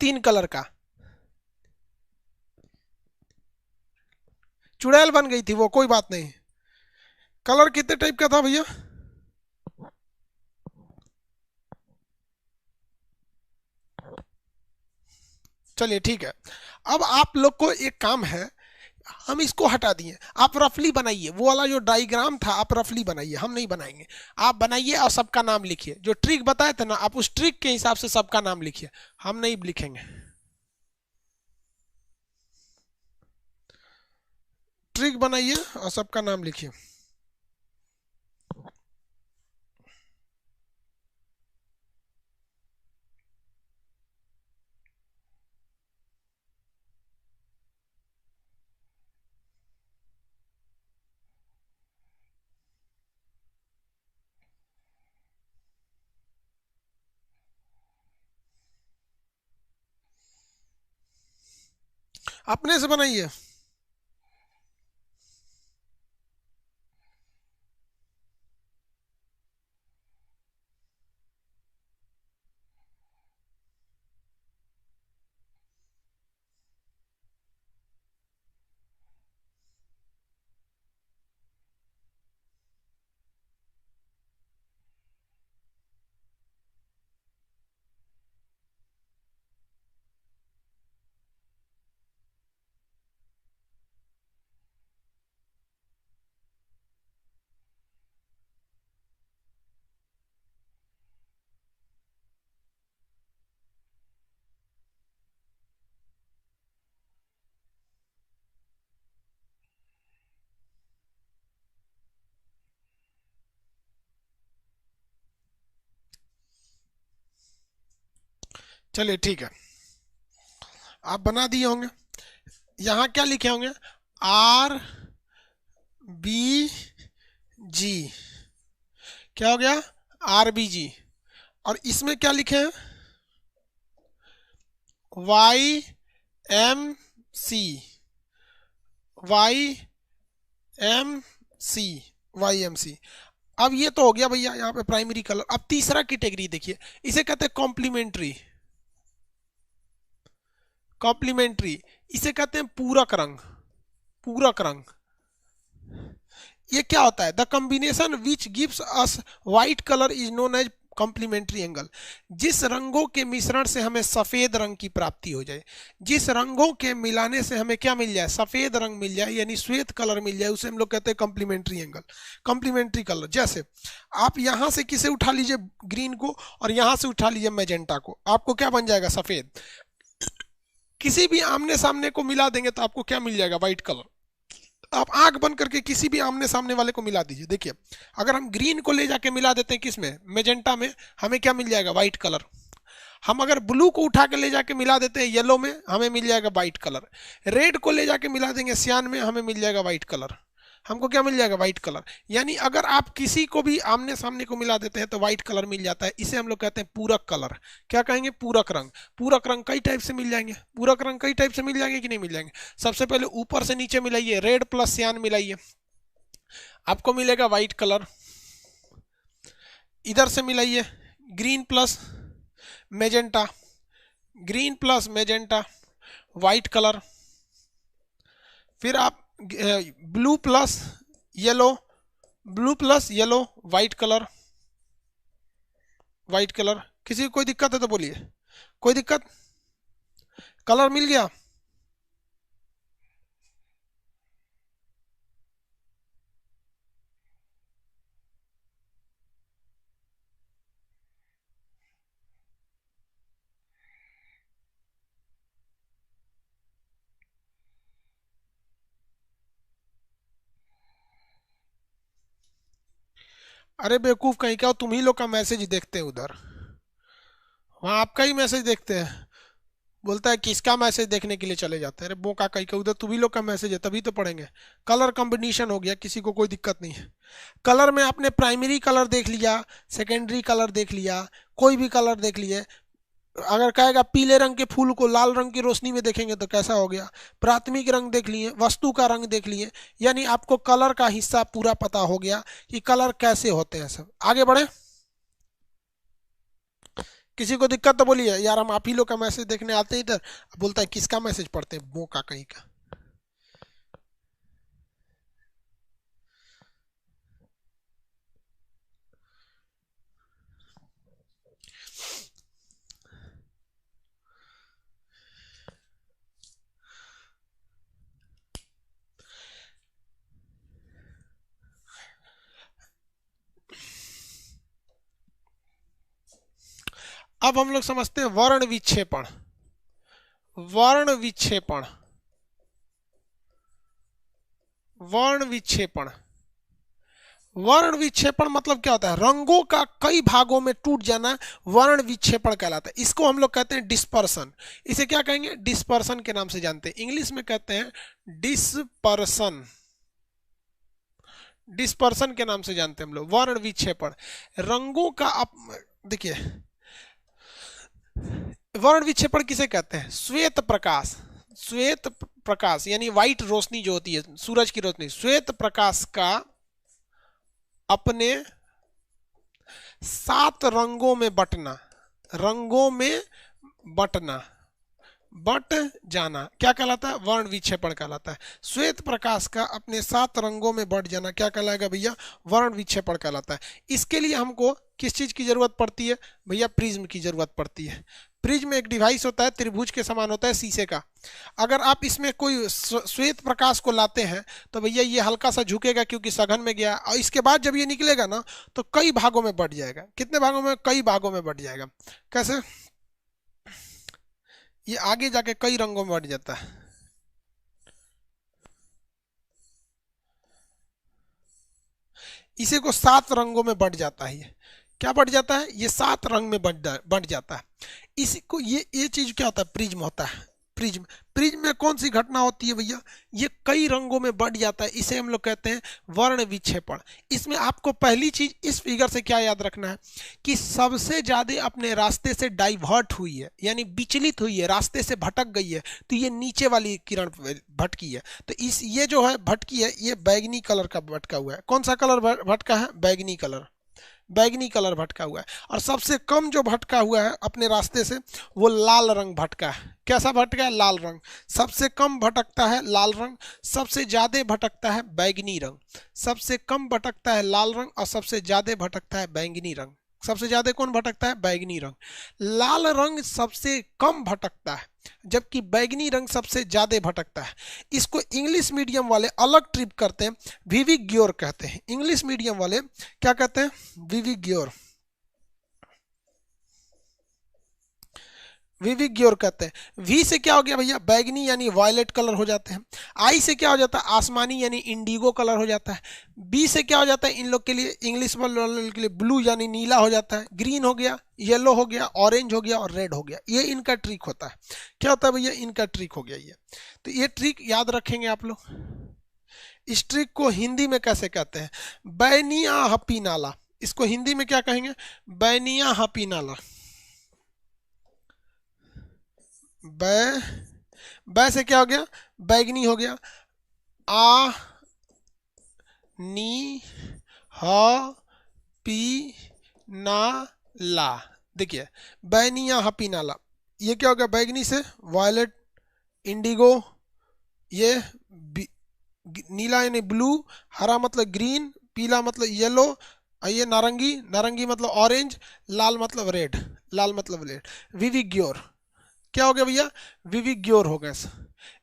3 कलर का। चुड़ैल बन गई थी वो, कोई बात नहीं। कलर कितने टाइप का था भैया? चलिए ठीक है। अब आप लोग को एक काम है, हम इसको हटा दिए। आप रफली बनाइए, वो वाला जो डायग्राम था आप रफली बनाइए, हम नहीं बनाएंगे। आप बनाइए और सबका नाम लिखिए। जो ट्रिक बताए थे ना, आप उस ट्रिक के हिसाब से सबका नाम लिखिए, हम नहीं लिखेंगे। ट्रिक बनाइए और सबका नाम लिखिए। अपने से बनाइए। चलिए ठीक है, आप बना दिए होंगे। यहाँ क्या लिखे होंगे, आर बी जी, क्या हो गया, आर बी जी। और इसमें क्या लिखे हैं, Y M C, Y M C, Y M C. अब ये तो हो गया भैया यहाँ पे प्राइमरी कलर। अब तीसरा कैटेगरी देखिए, इसे कहते हैं कॉम्प्लीमेंट्री। कॉम्प्लीमेंट्री, इसे कहते हैं पूरक रंग। पूरक रंग, ये क्या होता है, the combination which gives us white colour is known as complementary angle. जिस रंगों के मिश्रण से हमें सफेद रंग की प्राप्ति हो जाए, जिस रंगों के मिलाने से हमें क्या मिल जाए, सफेद रंग मिल जाए, यानी श्वेत कलर मिल जाए, उसे हम लोग कहते हैं कॉम्प्लीमेंट्री एंगल, कॉम्प्लीमेंट्री कलर। जैसे आप यहां से किसे उठा लीजिए, ग्रीन को, और यहां से उठा लीजिए मैजेंटा को, आपको क्या बन जाएगा, सफेद। किसी भी आमने सामने को मिला देंगे तो आपको क्या मिल जाएगा, व्हाइट कलर। आप आंख बंद करके किसी भी आमने सामने वाले को मिला दीजिए, देखिए अगर हम ग्रीन को ले जाके मिला देते हैं किस में, मैजेंटा में, हमें क्या मिल जाएगा, व्हाइट कलर। हम अगर ब्लू को उठा के ले जाके मिला देते हैं येलो में, हमें मिल जाएगा व्हाइट कलर। रेड को ले जाके मिला देंगे सियान में, हमें मिल जाएगा व्हाइट कलर। हमको क्या मिल जाएगा, व्हाइट कलर। यानी अगर आप किसी को भी आमने सामने को मिला देते हैं तो व्हाइट कलर मिल जाता है। इसे हम लोग कहते हैं पूरक कलर। क्या कहेंगे, पूरक रंग। पूरक रंग कई टाइप से मिल जाएंगे, पूरक रंग कई टाइप से मिल जाएंगे कि नहीं मिल जाएंगे। सबसे पहले ऊपर से नीचे मिलाइए, रेड प्लस सियान मिलाइए, आपको मिलेगा व्हाइट कलर। इधर से मिलाइए, green plus magenta, green plus magenta, white colour. फिर आप blue plus yellow, blue plus yellow, white colour, white colour. किसी को कोई दिक्कत है तो बोलिए, कोई दिक्कत, कलर मिल गया। अरे बेवकूफ कहीं क्या, तुम ही लोग का मैसेज देखते हैं उधर, वहां आपका ही मैसेज देखते हैं। बोलता है किसका मैसेज देखने के लिए चले जाते हैं, अरे बोका कहीं का, उधर तुम ही लोग का मैसेज है तभी तो पढ़ेंगे। कलर कॉम्बिनेशन हो गया, किसी को कोई दिक्कत नहीं है। कलर में आपने प्राइमरी कलर देख लिया, सेकेंडरी कलर देख लिया, कोई भी कलर देख लिए। अगर कहेगा पीले रंग के फूल को लाल रंग की रोशनी में देखेंगे तो कैसा हो गया, प्राथमिक रंग देख लिए, वस्तु का रंग देख लिए। यानी आपको कलर का हिस्सा पूरा पता हो गया कि कलर कैसे होते हैं। सब आगे बढ़े, किसी को दिक्कत तो बोलिए। यार हम आप ही लोग का मैसेज देखने आते हैं इधर, बोलता है किसका मैसेज पढ़ते हैं, बोका कहीं का। अब हम लोग समझते हैं वर्ण विक्षेपण। वर्ण विक्षेपण, वर्ण विक्षेपण। वर्ण विक्षेपण मतलब क्या होता है, रंगों का कई भागों में टूट जाना वर्ण विक्षेपण कहलाता है। इसको हम लोग कहते हैं डिस्पर्सन। इसे क्या कहेंगे, डिस्पर्सन के नाम से जानते हैं, इंग्लिश में कहते हैं डिस्पर्सन। डिस्पर्सन के नाम से जानते हैं हम लोग वर्ण विक्षेपण। रंगों का देखिए, वर्ण विक्षेपण किसे कहते हैं, श्वेत प्रकाश। श्वेत प्रकाश यानी व्हाइट रोशनी जो होती है, सूरज की रोशनी, श्वेत प्रकाश का अपने 7 रंगों में बटना, रंगों में बटना, बट जाना, क्या कहलाता है, वर्ण विक्षेपण कहलाता है। श्वेत प्रकाश का अपने 7 रंगों में बट जाना क्या कहलाएगा भैया, वर्ण विक्षेपण कहलाता है। इसके लिए हमको किस चीज की जरूरत पड़ती है भैया, प्रिज्म की जरूरत पड़ती है। प्रिज्म एक डिवाइस होता है, त्रिभुज के समान होता है, शीशे का। अगर आप इसमें कोई श्वेत प्रकाश को लाते हैं तो भैया ये हल्का सा झुकेगा क्योंकि सघन में गया, और इसके बाद जब ये निकलेगा ना तो कई भागों में बट जाएगा। कितने भागों में, कई भागों में बट जाएगा। कैसे, ये आगे जाके कई रंगों में बट जाता है। इसे को 7 रंगों में बट जाता है। ये क्या बट जाता है, ये 7 रंग में बट जाता है। इसको ये चीज क्या होता है, प्रिज्म होता है। प्रिज्म, प्रिज्म में कौन सी घटना होती है भैया, ये कई रंगों में बढ़ जाता है, इसे हम लोग कहते हैं वर्ण विक्षेपण। इसमें आपको पहली चीज इस फिगर से क्या याद रखना है कि सबसे ज्यादा अपने रास्ते से डाइवर्ट हुई है, यानी विचलित हुई है, रास्ते से भटक गई है, तो ये नीचे वाली किरण भटकी है। तो इस ये जो है भटकी है, ये बैगनी कलर का भटका हुआ है। कौन सा कलर भटका है, बैगनी कलर, बैगनी कलर भटका हुआ है। और सबसे कम जो भटका हुआ है अपने रास्ते से वो लाल रंग भटका है। कैसा भटका है, लाल रंग। सबसे कम भटकता है लाल रंग, सबसे ज्यादा भटकता है बैगनी रंग। सबसे कम भटकता है लाल रंग और सबसे ज्यादा भटकता है बैंगनी रंग। सबसे ज्यादा कौन भटकता है, बैगनी रंग। लाल रंग सबसे कम भटकता है जबकि बैगनी रंग सबसे ज्यादा भटकता है। इसको इंग्लिश मीडियम वाले अलग ट्रिप करते हैं, विविग्योर कहते हैं। इंग्लिश मीडियम वाले क्या कहते हैं, विविग्योर, विविग्योर कहते हैं। वी से क्या हो गया भैया, बैगनी यानी वायलेट कलर हो जाते हैं। आई से क्या हो जाता है, आसमानी यानी इंडिगो कलर हो जाता है। बी से क्या हो जाता है इन लोग के लिए, इंग्लिश वाले के लिए ब्लू यानी नीला हो जाता है। ग्रीन हो गया, येलो हो गया, ऑरेंज हो गया और रेड हो गया। ये इनका ट्रिक होता है। क्या होता है भैया, इनका ट्रिक हो गया ये। तो ये ट्रिक याद रखेंगे आप लोग। इस ट्रिक को हिंदी में कैसे कहते हैं, बैनिया हपी नाला। इसको हिंदी में क्या कहेंगे, बैनिया हपी नाला। बै से क्या हो गया, बैगनी हो गया। आ नी ह पी ना ला, देखिए बैनिया हपी नाला। ये क्या हो गया, बैगनी से वायलेट, इंडिगो, ये नीला यानी ब्लू, हरा मतलब ग्रीन, पीला मतलब येलो, ये नारंगी, नारंगी मतलब ऑरेंज, लाल मतलब रेड, लाल मतलब रेड। विविग्योर क्या हो गया भैया, विविग्योर हो गया।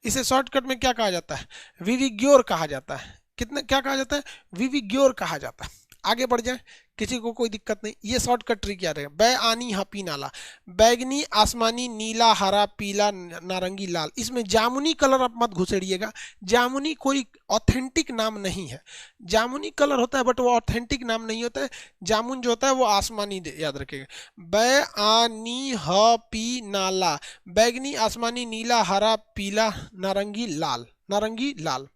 इसे शॉर्टकट में क्या कहा जाता है, विविग्योर कहा जाता है। कितने क्या कहा जाता है, विविग्योर कहा जाता है। आगे बढ़ जाए, किसी को कोई दिक्कत नहीं। ये शॉर्टकट ट्रिक याद है, बै आनी हपी नाला। बैगनी, आसमानी, नीला, हरा, पीला, नारंगी, लाल। इसमें जामुनी कलर आप मत घुसेड़िएगा। जामुनी कोई ऑथेंटिक नाम नहीं है। जामुनी कलर होता है बट वो ऑथेंटिक नाम नहीं होता है। जामुन जो होता है वो आसमानी, याद रखिएगा। बै आनी ह पी नाला, बैगनी, आसमानी, नीला, हरा, पीला, नारंगी, लाल, नारंगी, लाल।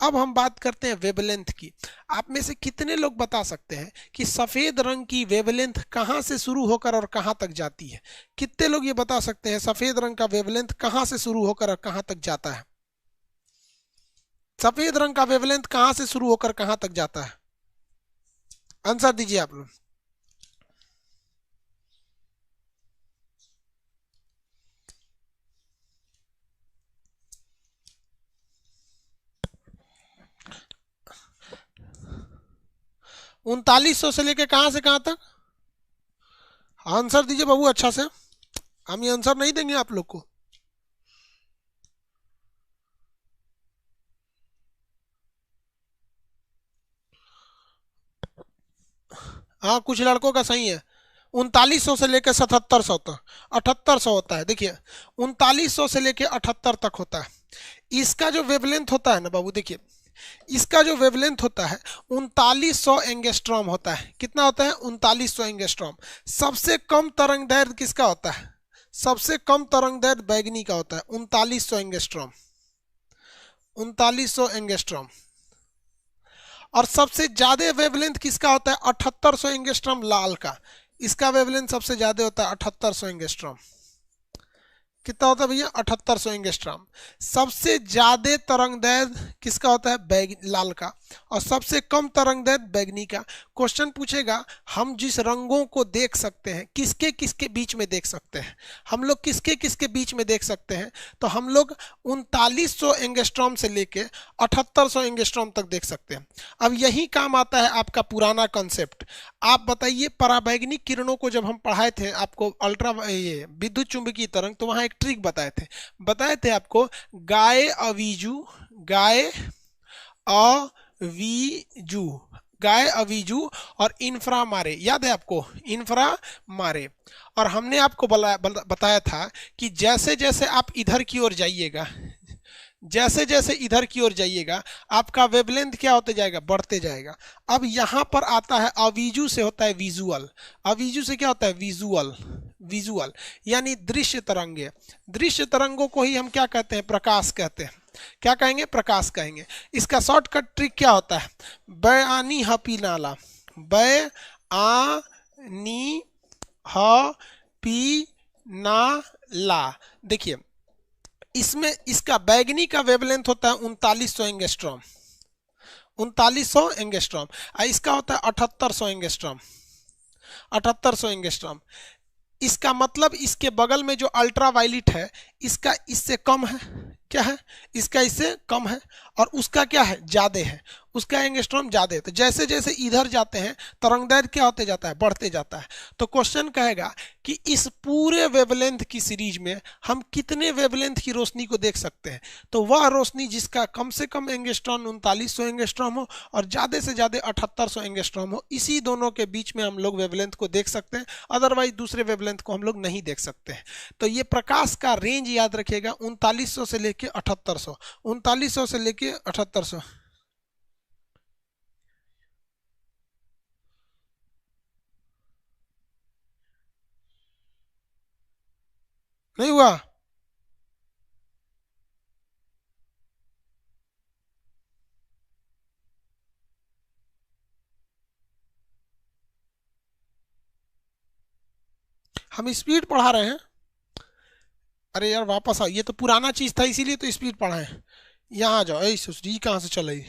अब हम बात करते हैं वेवलेंथ की। आप में से कितने लोग बता सकते हैं कि सफेद रंग की वेवलेंथ कहां से शुरू होकर और कहां तक जाती है? कितने लोग ये बता सकते हैं सफेद रंग का वेवलेंथ कहां से शुरू होकर और कहां तक जाता है? सफेद रंग का वेवलेंथ कहां से शुरू होकर कहां तक जाता है? आंसर दीजिए आप लोग। $3900 से लेके कहां से कहां तक? आंसर दीजिए बाबू अच्छा से, हम ये आंसर नहीं देंगे आप लोग को। हाँ कुछ लड़कों का सही है। 3900 से लेकर 7700 तक, 7800 होता है। देखिए 3900 से लेकर 78 तक होता है। इसका जो वेवलेंथ होता है ना बाबू, देखिए इसका जो वेवलेंथ होता है 3900 एंगस्ट्रॉम होता है। कितना होता है? 3900 एंगस्ट्रॉम। सबसे कम तरंग दैर्घ्य किसका होता है? सबसे कम तरंग दैर्घ्य बैगनी का होता है, 3900 एंगस्ट्रॉम, 3900 एंगस्ट्रॉम। और सबसे ज्यादा वेवलेंथ किसका होता है? 7800 एंगस्ट्रॉम, लाल का। इसका वेवलेंथ सबसे ज्यादा होता है 7800 एंगस्ट्रॉम। कितना होता है भैया? 7800 एंगस्ट्रॉम। सबसे ज्यादा तरंग दैर्घ्य किसका होता है? लाल का। और सबसे कम तरंग दैर्घ्य बैगनी का। क्वेश्चन पूछेगा हम जिस रंगों को देख सकते हैं किसके किसके बीच में देख सकते हैं? हम लोग किसके किसके बीच में देख सकते हैं? तो हम लोग 3900 एंगस्ट्रॉम से लेके 7800 एंगस्ट्रॉम तक देख सकते हैं। अब यही काम आता है आपका पुराना कंसेप्ट। आप बताइए पराबैंगनी किरणों को जब हम पढ़ाए थे आपको अल्ट्रा ये विद्युत चुंबकीय तरंग, तो वहां एक ट्रिक बताए थे आपको, गाय अवीजू, गाय अवीजू, गाय अवीजू और इंफ्रा मारे। याद है आपको? इंफ्रा मारे। और हमने आपको बताया था कि जैसे जैसे आप इधर की ओर जाइएगा, जैसे जैसे इधर की ओर जाइएगा आपका वेवलेंथ क्या होते जाएगा? बढ़ते जाएगा। अब यहां पर आता है अवीजू से होता है विजुअल। अवीजू से क्या होता है? विजुअल। विजुअल, यानी दृश्य तरंगे। दृश्य तरंगों को ही हम क्या कहते हैं, प्रकाश कहते हैं। क्या कहेंगे, प्रकाश कहेंगे। इसका शॉर्टकट ट्रिक क्या होता है, बयानी हपी नाला, बयानी हपी नाला। देखिए इसमें इसका बैगनी का वेवलेंथ होता है 3900 एंगस्ट्रॉम, 3900 एंगस्ट्रॉम। इसका होता है 7800 एंगस्ट्रॉम, 7800 एंगस्ट्रॉम। इसका मतलब इसके बगल में जो अल्ट्रावायलेट है इसका इससे कम है, क्या है, इसका इससे कम है, और उसका क्या है, ज्यादा है, उसका एंगस्ट्रॉम ज्यादा है। तो जैसे जैसे इधर जाते हैं तरंगदैर्घ्य क्या होते जाता है, बढ़ते जाता है। तो क्वेश्चन कहेगा कि इस पूरे वेवलेंथ की सीरीज में हम कितने वेवलेंथ की रोशनी को देख सकते हैं। तो वह रोशनी जिसका कम से कम एंगस्ट्रॉम 3900 एंगस्ट्रॉम हो और ज्यादा से ज्यादा 7800 एंगस्ट्रॉम हो, इसी दोनों के बीच में हम लोग वेवलेंथ को देख सकते हैं, अदरवाइज दूसरे वेवलेंथ को हम लोग नहीं देख सकते हैं। तो ये प्रकाश का रेंज याद रखिएगा 3900 से लेके 7800, 3900 से लेके 7800। नहीं हुआ, हम स्पीड पढ़ा रहे हैं। अरे यार वापस आओ, ये तो पुराना चीज था इसीलिए तो स्पीड पढ़ा है। यहाँ आ जाओ, ऐसे कहाँ से चल रही।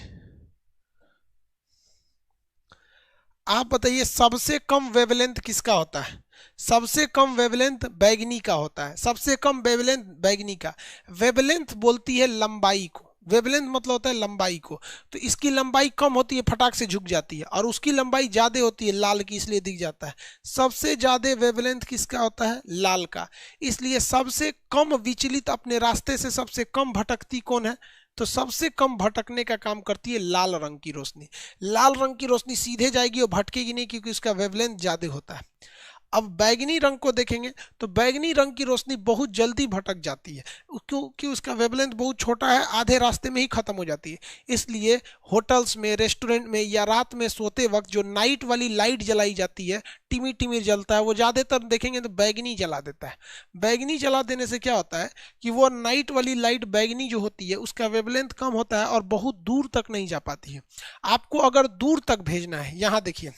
आप बताइए सबसे कम वेवलेंथ किसका होता है, सबसे कम वेवलेंथ बैगनी का होता है, सबसे कम वेवलेंथ बैगनी का। वेवलेंथ बोलती है लंबाई को, वेवलेंथ मतलब होता है लंबाई को। तो इसकी लंबाई कम होती है, फटाक से झुक जाती है, और उसकी लंबाई ज्यादा होती है लाल की, इसलिए दिख जाता है। सबसे ज्यादा वेवलेंथ किसका होता है, लाल का। इसलिए सबसे कम विचलित, अपने रास्ते से सबसे कम भटकती कौन है, तो सबसे कम भटकने का काम करती है लाल रंग की रोशनी। लाल रंग की रोशनी सीधे जाएगी और भटकेगी नहीं, क्योंकि उसका वेवलेंथ ज्यादा होता है। अब बैगनी रंग को देखेंगे तो बैगनी रंग की रोशनी बहुत जल्दी भटक जाती है, क्योंकि उसका वेवलेंथ बहुत छोटा है, आधे रास्ते में ही खत्म हो जाती है। इसलिए होटल्स में, रेस्टोरेंट में या रात में सोते वक्त जो नाइट वाली लाइट जलाई जाती है, टिमिर टिमिर जलता है, वो ज़्यादातर देखेंगे तो बैगनी जला देता है। बैगनी जला देने से क्या होता है कि वो नाइट वाली लाइट बैगनी जो होती है उसका वेवलेंथ कम होता है और बहुत दूर तक नहीं जा पाती है। आपको अगर दूर तक भेजना है, यहाँ देखिए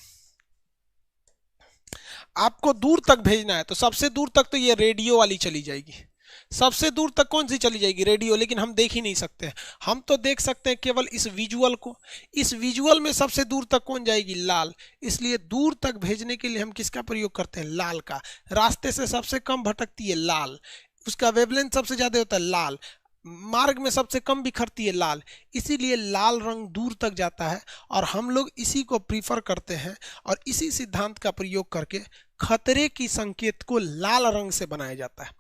आपको दूर तक भेजना है तो सबसे दूर तक तो ये रेडियो वाली चली जाएगी। सबसे दूर तक कौन सी चली जाएगी, रेडियो। लेकिन हम देख ही नहीं सकते, हम तो देख सकते हैं केवल इस विजुअल को। इस विजुअल में सबसे दूर तक कौन जाएगी, लाल। इसलिए दूर तक भेजने के लिए हम किसका प्रयोग करते हैं, लाल का। रास्ते से सबसे कम भटकती है लाल, उसका वेवलेंथ सबसे ज्यादा होता है लाल। मार्ग में सबसे कम बिखरती है लाल, इसीलिए लाल रंग दूर तक जाता है। और हम लोग इसी को प्रीफर करते हैं, और इसी सिद्धांत का प्रयोग करके खतरे की संकेत को लाल रंग से बनाया जाता है।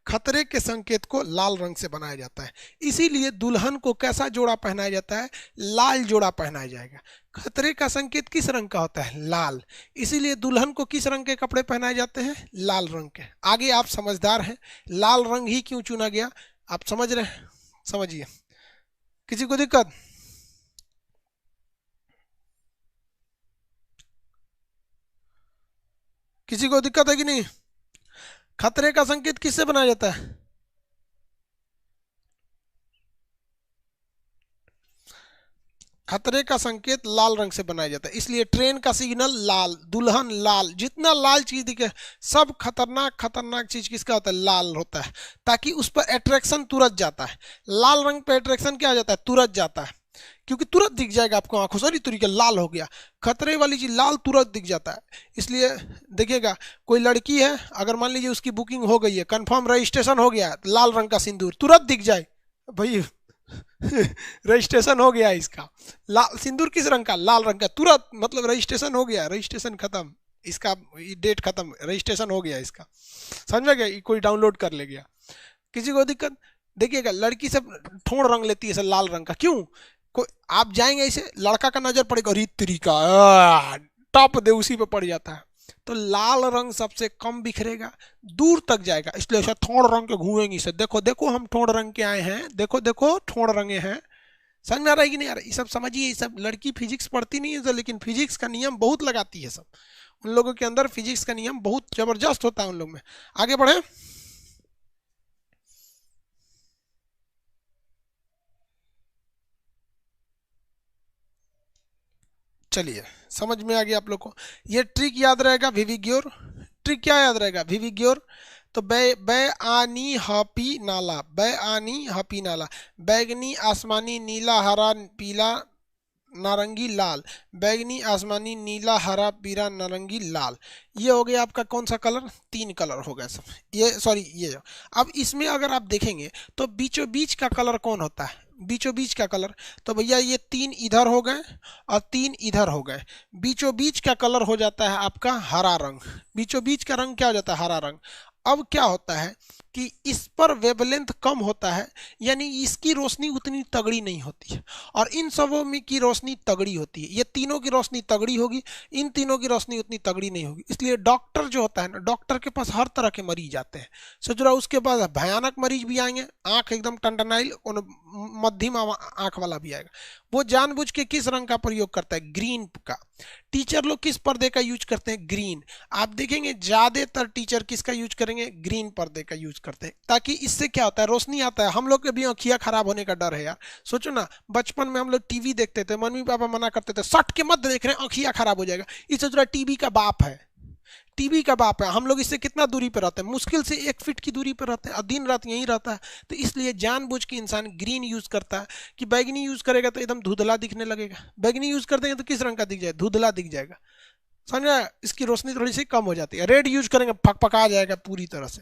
खतरे के संकेत को लाल रंग से बनाया जाता है। इसीलिए दुल्हन को कैसा जोड़ा पहनाया जाता है, लाल जोड़ा पहनाया जाएगा। खतरे का संकेत किस रंग का होता है, लाल। इसीलिए दुल्हन को किस रंग के कपड़े पहनाए जाते हैं, लाल रंग के। आगे आप समझदार हैं, लाल रंग ही क्यों चुना गया आप समझ रहे हैं, समझिए। किसी को दिक्कत, किसी को दिक्कत है कि नहीं। खतरे का संकेत किससे बनाया जाता है, खतरे का संकेत लाल रंग से बनाया जाता है। इसलिए ट्रेन का सिग्नल लाल, दुल्हन लाल, जितना लाल चीज दिखे सब खतरनाक खतरनाक चीज किसका होता है, लाल होता है। ताकि उस पर अट्रैक्शन तुरंत जाता है, लाल रंग पे अट्रैक्शन क्या आ जाता है, तुरंत जाता है, क्योंकि तुरंत दिख जाएगा आपको आंखों से, तरीके लाल हो गया। खतरे वाली चीज लाल तुरंत दिख जाता है। इसलिए देखिएगा कोई लड़की है, अगर मान लीजिए उसकी बुकिंग हो गई है, कंफर्म रजिस्ट्रेशन हो गया, लाल रंग का सिंदूर तुरंत दिख जाए, भाई रजिस्ट्रेशन हो गया इसका। लाल सिंदूर किस रंग का, लाल रंग का, तुरंत मतलब रजिस्ट्रेशन हो गया, रजिस्ट्रेशन खत्म, इसका डेट खत्म, रजिस्ट्रेशन हो गया इसका। समझ में गया, कोई डाउनलोड कर ले गया। किसी को दिक्कत, देखिएगा लड़की सब ठोड़ रंग लेती है लाल रंग का, क्यों, कोई आप जाएंगे ऐसे, लड़का का नजर पड़ेगा, रीत तरीका टॉप दे उसी पे पड़ जाता है। तो लाल रंग सबसे कम बिखरेगा, दूर तक जाएगा, इसलिए ऐसा ठोड़ रंग के घूमेंगी से, देखो देखो हम ठोड़ रंग के आए हैं, देखो देखो ठोड़ रंगे हैं, समझ में आ रहा है कि नहीं आ रहा है? ये सब समझिए, ये सब लड़की फिजिक्स पढ़ती नहीं है तो, लेकिन फिजिक्स का नियम बहुत लगाती है सब। उन लोगों के अंदर फिजिक्स का नियम बहुत जबरदस्त होता है उन लोग में। आगे बढ़े। चलिए समझ में आ गया आप लोग को। ये ट्रिक याद रहेगा, विविग्योर। ट्रिक क्या याद रहेगा? विविग्योर। तो बै बै आनी हपी नाला, बै आनी हपी नाला, बैगनी आसमानी नीला हरा पीला नारंगी लाल, बैगनी आसमानी नीला हरा पीला नारंगी लाल। ये हो गया आपका कौन सा कलर? 3 कलर हो गए सब। ये सॉरी ये। अब इसमें अगर आप देखेंगे तो बीचों बीच का कलर कौन होता है? बीचों बीच का कलर, तो भैया ये 3 इधर हो गए और 3 इधर हो गए। बीचों बीच का कलर हो जाता है आपका हरा रंग। बीचों बीच का रंग क्या हो जाता है? हरा रंग। अब क्या होता है कि इस पर वेवलेंथ कम होता है, यानी इसकी रोशनी उतनी तगड़ी नहीं होती है, और इन सबों में की रोशनी तगड़ी होती है। ये तीनों की रोशनी तगड़ी होगी, इन तीनों की रोशनी उतनी तगड़ी नहीं होगी। इसलिए डॉक्टर जो होता है ना, डॉक्टर के पास हर तरह के मरीज आते हैं। सोच रहा उसके पास भयानक मरीज भी आएंगे, आंख एकदम टंडनाइल, और मध्यम आंख वाला भी आएगा। वो जानबूझ के किस रंग का प्रयोग करता है? ग्रीन का। टीचर लोग किस पर्दे का यूज करते हैं? ग्रीन। आप देखेंगे ज्यादातर टीचर किसका यूज करेंगे? ग्रीन पर्दे का यूज करते हैं, ताकि इससे क्या होता है? रोशनी आता है। हम लोग के भी आँखियां खराब होने का डर है यार। सोचो ना, बचपन में हम लोग टीवी देखते थे, मम्मी पापा मना करते थे, सट के मत देख रहे हैं, आँखियां खराब हो जाएगा। इस सोच रहा टीवी का बाप है, टीवी का बाप है। हम लोग इससे कितना दूरी पर रहते हैं? मुश्किल से 1 फीट की दूरी पर रहते हैं, और दिन रात यहीं रहता है। तो इसलिए जानबूझ के इंसान ग्रीन यूज करता है। कि बैगनी यूज करेगा तो एकदम धुंधला दिखने लगेगा, बैगनी यूज कर देंगे तो किस रंग का दिख जाएगा? धुंधला दिख जाएगा। समझा? इसकी रोशनी थोड़ी सी कम हो जाती है। रेड यूज करेंगे फकफका जाएगा पूरी तरह से।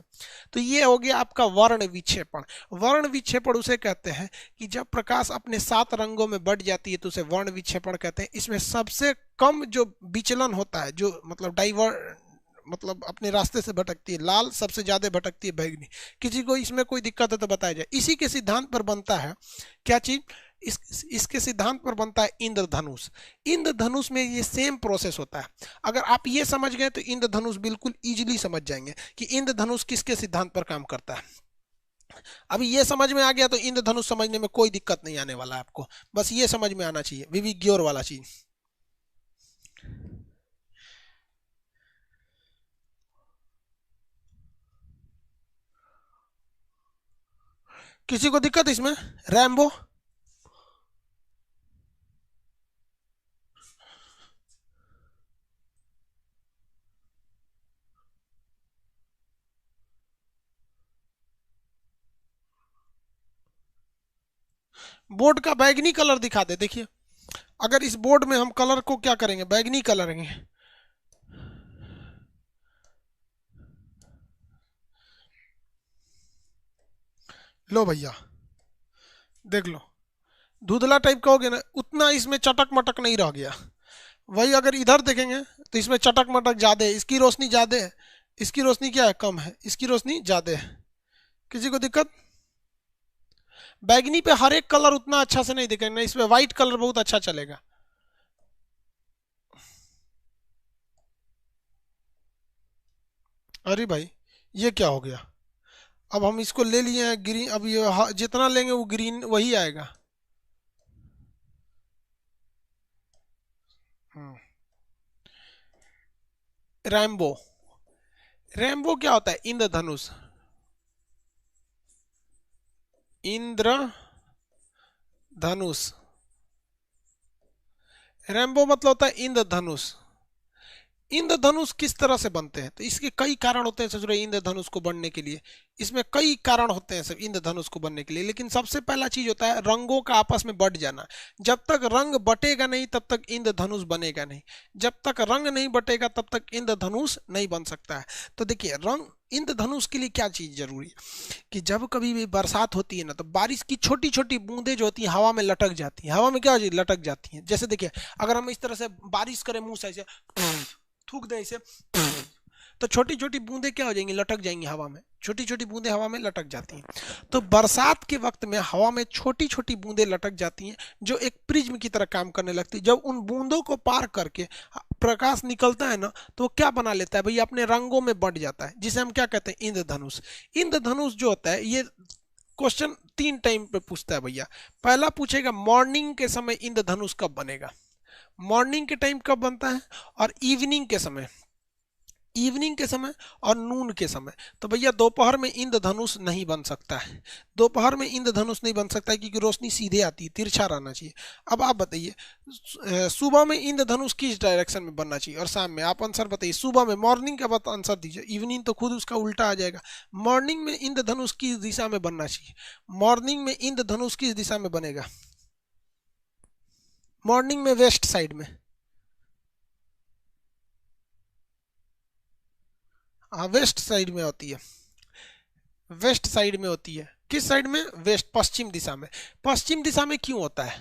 तो ये हो गया आपका वर्ण विक्षेपण। वर्ण विक्षेपण उसे कहते हैं कि जब प्रकाश अपने 7 रंगों में बढ़ जाती है तो उसे वर्ण विक्षेपण कहते हैं। इसमें सबसे कम जो विचलन होता है, जो मतलब मतलब अपने रास्ते से भटकती है, लाल। सबसे ज्यादा भटकती है बैगनी। किसी को इसमें कोई दिक्कत है तो बताया जाए। इसी के सिद्धांत पर बनता है क्या चीज? इसके सिद्धांत पर बनता है इंद्रधनुष। इंद्रधनुष में ये सेम प्रोसेस होता है। अगर आप ये समझ गए तो इंद्रधनुष बिल्कुल इजीली समझ जाएंगे कि इंद्रधनुष किसके सिद्धांत पर काम करता है। अभी ये समझ में आ गया तो इंद्रधनुष समझने में कोई दिक्कत नहीं आने वाला है आपको। बस ये समझ में आना चाहिए, विविग्योर वाला चीज। किसी को दिक्कत इसमें? रैम्बो। बोर्ड का बैगनी कलर दिखा दे। देखिए, अगर इस बोर्ड में हम कलर को क्या करेंगे? बैगनी कलरेंगे। लो भैया, देख लो, धुंधला टाइप का हो गया ना, उतना इसमें चटक मटक नहीं रह गया। वही अगर इधर देखेंगे तो इसमें चटक मटक ज्यादा है, इसकी रोशनी ज्यादा है, इसकी रोशनी क्या है? कम है, इसकी रोशनी ज्यादा है। किसी को दिक्कत? बैगनी पे हर एक कलर उतना अच्छा से नहीं दिखेगा, इसमें व्हाइट कलर बहुत अच्छा चलेगा। अरे भाई, ये क्या हो गया? अब हम इसको ले लिए हैं ग्रीन, अब ये जितना लेंगे वो ग्रीन वही आएगा। रैम्बो। रैम्बो क्या होता है? इंद्रधनुष। इंद्रधनुष। रैम्बो मतलब होता है इंद्रधनुष। इंद्रधनुष किस तरह से बनते हैं? तो इसके कई कारण होते हैं ससुर इंद्रधनुष को बनने के लिए। इसमें कई कारण होते हैं सब इंद्रधनुष को बनने के लिए, लेकिन सबसे पहला चीज होता है रंगों का आपस में बट जाना। जब तक रंग बटेगा नहीं तब तक इंद्रधनुष बनेगा नहीं। जब तक रंग नहीं बटेगा तब तक इंद्रधनुष नहीं बन सकता है। तो देखिए, रंग इंद्रधनुष के लिए क्या चीज जरूरी है कि जब कभी भी बरसात होती है ना, तो बारिश की छोटी छोटी बूंदें जो होती हैं हवा में लटक जाती हैं। हवा में क्या हो जाती है? लटक जाती हैं। जैसे देखिए, अगर हम इस तरह से बारिश करें, मुंह से ऐसे थूक दें इसे, तो छोटी छोटी बूंदें क्या हो जाएंगी? लटक जाएंगी हवा में। छोटी छोटी बूंदें हवा में लटक जाती हैं। तो बरसात के वक्त में हवा में छोटी छोटी बूंदें लटक जाती हैं, जो एक प्रिज्म की तरह काम करने लगती है। जब उन बूंदों को पार करके प्रकाश निकलता है ना, तो वो क्या बना लेता है भैया? अपने रंगों में बंट जाता है, जिसे हम क्या कहते हैं? इंद्रधनुष। इंद्रधनुष जो होता है, ये क्वेश्चन 3 टाइम पे पूछता है भैया। पहला पूछेगा मॉर्निंग के समय इंद्रधनुष कब बनेगा, मॉर्निंग के टाइम कब बनता है, और इवनिंग के समय, इवनिंग के समय और नून के समय। तो भैया दोपहर में इंद्रधनुष नहीं बन सकता है, दोपहर में इंद्रधनुष नहीं बन सकता है क्योंकि रोशनी सीधे आती है, तिरछा रहना चाहिए। अब आप बताइए सुबह में इंद्रधनुष किस डायरेक्शन में बनना चाहिए और शाम में, आप आंसर बताइए। सुबह में, मॉर्निंग का बात आंसर दीजिए, इवनिंग तो खुद उसका उल्टा आ जाएगा। मॉर्निंग में इंद्रधनुष किस दिशा में बनना चाहिए, मॉर्निंग में इंद्रधनुष किस दिशा में बनेगा, मॉर्निंग में वेस्ट साइड में, हाँ वेस्ट साइड में होती है, वेस्ट साइड में होती है। किस साइड में, वेस्ट, पश्चिम दिशा में। पश्चिम दिशा में क्यों होता है,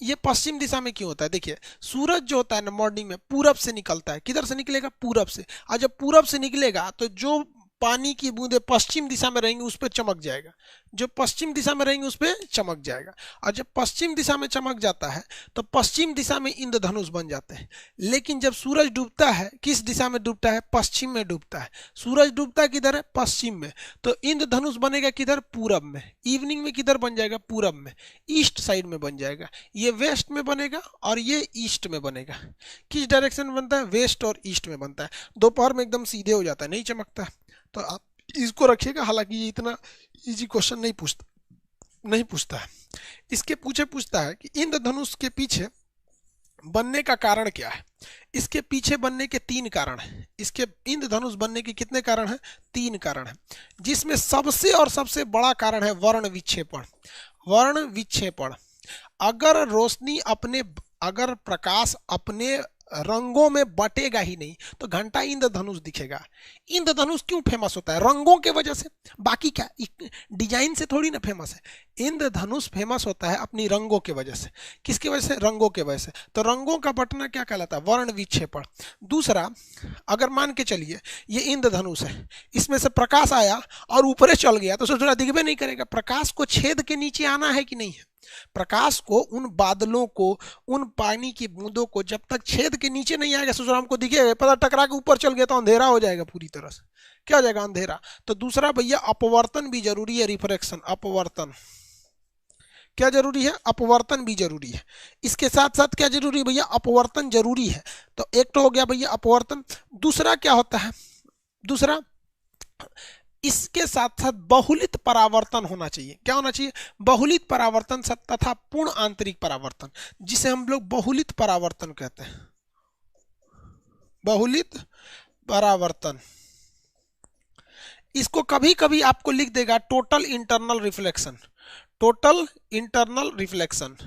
ये पश्चिम दिशा में क्यों होता है, देखिए सूरज जो होता है ना मॉर्निंग में पूरब से निकलता है, किधर से निकलेगा, पूरब से। और जब पूरब से निकलेगा तो जो पानी की बूंदे पश्चिम दिशा में रहेंगी उस पर चमक जाएगा, जो पश्चिम दिशा में रहेंगे उस पर चमक जाएगा। और जब पश्चिम दिशा में चमक जाता है तो पश्चिम दिशा में इंद्रधनुष बन जाते हैं। लेकिन जब सूरज डूबता है, किस दिशा में डूबता है, पश्चिम में डूबता है। सूरज डूबता है किधर है, पश्चिम में, तो इंद्रधनुष बनेगा किधर, पूरब में। इवनिंग में किधर बन जाएगा, पूरब में, ईस्ट साइड में बन जाएगा। ये वेस्ट में बनेगा और ये ईस्ट में बनेगा। किस डायरेक्शन में बनता है, वेस्ट और ईस्ट में बनता है। दोपहर में एकदम सीधे हो जाता है, नहीं चमकता। तो आप इसको रखिएगा, हालांकि ये इतना इजी क्वेश्चन नहीं पूछता है। इसके पूछता है कि इंद्रधनुष के पीछे बनने का कारण क्या है। इसके पीछे बनने के 3 कारण हैं। इसके इंद्रधनुष बनने के कितने कारण हैं, 3 कारण हैं, जिसमें सबसे बड़ा कारण है वर्ण विक्षेपण। वर्ण विक्षेपण, अगर प्रकाश अपने रंगों में बटेगा ही नहीं तो घंटा इंद्रधनुष दिखेगा। इंद्रधनुष क्यों फेमस होता है, रंगों के वजह से, बाकी क्या डिजाइन से थोड़ी ना फेमस है। इंद्रधनुष फेमस होता है अपनी रंगों के वजह से। किसकी वजह से, रंगों के वजह से। तो रंगों का बटना क्या कहलाता है, वर्ण विक्षेपण। दूसरा, अगर मान के चलिए ये इंद्रधनुष है, इसमें से प्रकाश आया और ऊपरे चल गया तो सोचो दिखबे नहीं करेगा। प्रकाश को छेद के नीचे आना है कि नहीं है, प्रकाश को, उन बादलों को, उन पानी की बूंदों को जब तक छेद के नीचे नहीं आएगा सोचो हमको दिखेगा, पता टकरा के ऊपर चल गया तो अंधेरा हो जाएगा पूरी तरह से। क्या हो जाएगा, अंधेरा। तो दूसरा भैया अपवर्तन भी जरूरी है, रिफ्रैक्शन, अपवर्तन क्या जरूरी है, अपवर्तन भी जरूरी है। इसके साथ साथ क्या जरूरी है भैया, अपवर्तन जरूरी है। तो एक तो हो गया भैया अपवर्तन। दूसरा क्या होता है, दूसरा इसके साथ साथ बहुलित परावर्तन होना चाहिए। क्या होना चाहिए, बहुलित परावर्तन तथा पूर्ण आंतरिक परावर्तन, जिसे हम लोग बहुलित परावर्तन कहते हैं। बहुलित परावर्तन, इसको कभी कभी आपको लिख देगा total internal reflection. Total internal reflection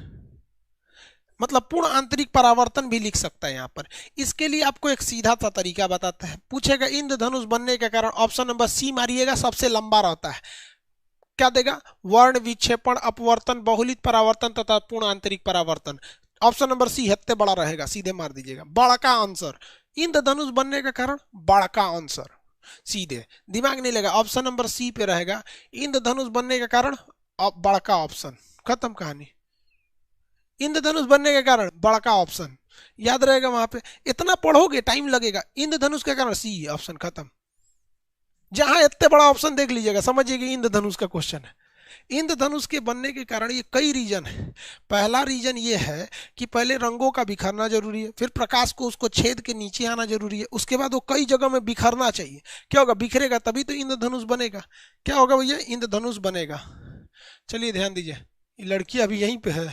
मतलब पूर्ण आंतरिक परावर्तन भी लिख सकता है यहाँ पर। इसके लिए आपको एक सीधा सा तरीका बताता है। पूछेगा इंद्रधनुष बनने के कारण, ऑप्शन नंबर सी मारिएगा, सबसे लंबा रहता है। क्या देगा, वर्ण विक्षेपण, अपवर्तन, बहुलित परावर्तन तथा पूर्ण आंतरिक परावर्तन। ऑप्शन नंबर सी हत्ते बड़ा रहेगा, सीधे मार दीजिएगा, बड़ा का आंसर। इंद्रधनुष बनने का कारण, बड़ा का आंसर, सीधे, दिमाग नहीं लगा। ऑप्शन नंबर सी पे रहेगा, इंद्रधनुष बनने के कारण, बड़ा का ऑप्शन, खत्म कहानी। इंद्रधनुष बनने के कारण, बड़ा का ऑप्शन, याद रहेगा वहां पे। इतना पढ़ोगे टाइम लगेगा, इंद्रधनुष के कारण सी, ऑप्शन खत्म। जहां इतने बड़ा ऑप्शन देख लीजिएगा समझिए कि इंद्रधनुष का क्वेश्चन है। इंद्रधनुष के बनने के कारण ये कई रीजन है। पहला रीजन ये है कि पहले रंगों का बिखरना जरूरी है, फिर प्रकाश को उसको छेद के नीचे आना जरूरी है, उसके बाद वो कई जगह में बिखरना चाहिए। क्या होगा, बिखरेगा तभी तो इंद्रधनुष बनेगा। क्या होगा भैया, इंद्रधनुष बनेगा। चलिए ध्यान दीजिए, लड़की अभी यहीं पे है,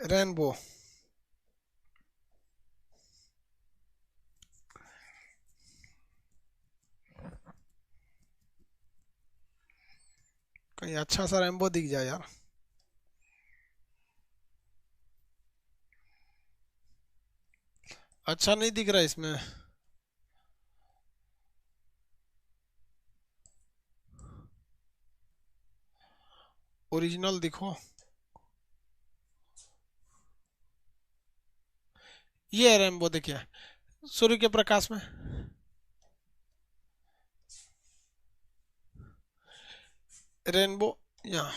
रेनबो। कहीं अच्छा सा रेनबो दिख जाए यार। अच्छा नहीं दिख रहा इसमें। ओरिजिनल दिखो, ये है रेनबो, देखिए सूर्य के प्रकाश में। रेनबो यहाँ,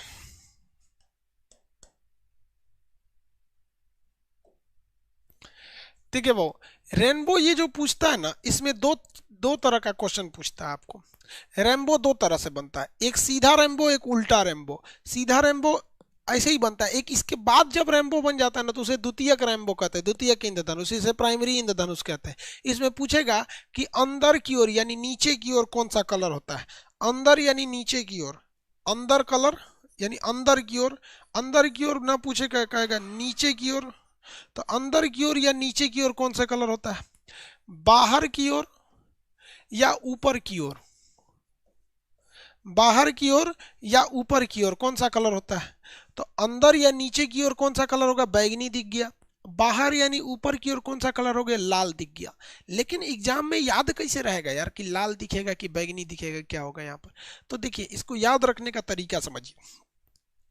ठीक है वो रेनबो ये जो पूछता है ना, इसमें दो दो तरह का क्वेश्चन पूछता है आपको। रेनबो दो तरह से बनता है, एक सीधा रेनबो, एक उल्टा रेनबो। सीधा रेनबो ऐसे ही बनता है, एक इसके बाद जब रेनबो बन जाता है ना तो उसे द्वितीयक रेनबो कहते हैं, द्वितीयक इंद्रधनुष, इसे प्राइमरी इंद्रधनुष कहते हैं। इसमें पूछेगा कि अंदर की ओर यानी नीचे की ओर कौन सा कलर होता है, अंदर यानी नीचे की ओर, अंदर कलर यानी अंदर की ओर, अंदर की ओर ना पूछेगा, कहेगा नीचे की ओर, तो अंदर की ओर या नीचे की ओर कौन सा कलर होता है, बाहर की ओर या ऊपर की ओर, बाहर की ओर या ऊपर की ओर कौन सा कलर होता है, तो अंदर या नीचे की ओर कौन सा कलर होगा, बैगनी दिख गया। बाहर यानी ऊपर की ओर कौन सा कलर हो गया, लाल दिख गया। लेकिन एग्जाम में याद कैसे रहेगा यार कि लाल दिखेगा कि बैगनी दिखेगा, क्या होगा यहाँ पर। तो देखिए इसको याद रखने का तरीका समझिए।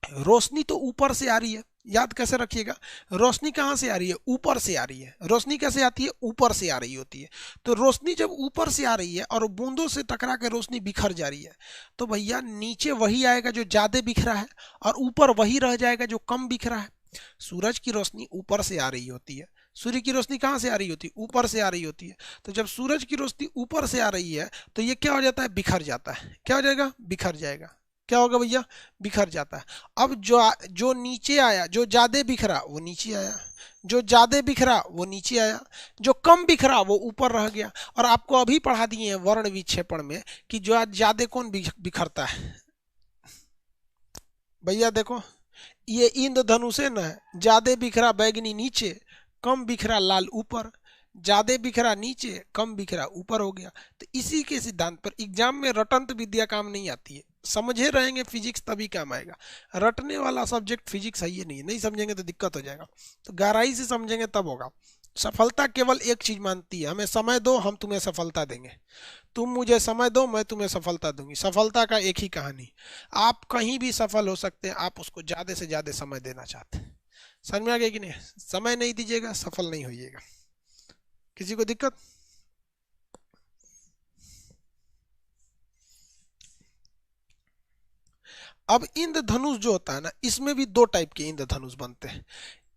रोशनी तो ऊपर से आ रही है, याद कैसे रखिएगा, रोशनी कहाँ से आ रही है, ऊपर से आ रही है। रोशनी कैसे आती है, ऊपर से आ रही होती है। तो रोशनी जब ऊपर से आ रही है और बूंदों से टकरा के रोशनी बिखर जा रही है, तो भैया नीचे वही आएगा जो ज्यादा बिखरा है और ऊपर वही रह जाएगा जो कम बिखरा है। सूरज की रोशनी ऊपर से आ रही होती है, सूर्य की रोशनी कहाँ से आ रही होती है, ऊपर से आ रही होती है। तो जब सूरज की रोशनी ऊपर से आ रही है तो ये क्या हो जाता है, बिखर जाता है। क्या हो जाएगा, बिखर जाएगा। क्या होगा भैया, बिखर जाता है। अब जो जो नीचे आया, जो ज्यादा बिखरा वो नीचे आया, जो ज्यादा बिखरा वो नीचे आया, जो कम बिखरा वो ऊपर रह गया। और आपको अभी पढ़ा दिए हैं वर्ण विक्षेपण में कि जो ज्यादा कौन बिखरता है। भैया देखो ये इंद्रधनुष है ना, ज्यादा बिखरा बैगनी नीचे, कम बिखरा लाल ऊपर, ज्यादा बिखरा नीचे, कम बिखरा ऊपर हो गया। तो इसी के सिद्धांत पर एग्जाम में रटंत विद्या काम नहीं आती है, समझे रहेंगे फिजिक्स तभी काम आएगा। रटने वाला सब्जेक्ट फिजिक्स है ये नहीं, नहीं समझेंगे तो दिक्कत हो जाएगा। तो गहराई से समझेंगे तब होगा। सफलता केवल एक चीज मानती है, हमें समय दो हम तुम्हें सफलता देंगे, तुम मुझे समय दो मैं तुम्हें सफलता दूंगी। सफलता का एक ही कहानी, आप कहीं भी सफल हो सकते हैं, आप उसको ज्यादा से ज्यादा समय देना चाहते हैं। समझ में आ गया कि नहीं, समय नहीं दीजिएगा सफल नहीं होइएगा। किसी को दिक्कत, अब इंद्रधनुष जो होता है ना, इसमें भी दो टाइप के इंद्रधनुष बनते हैं।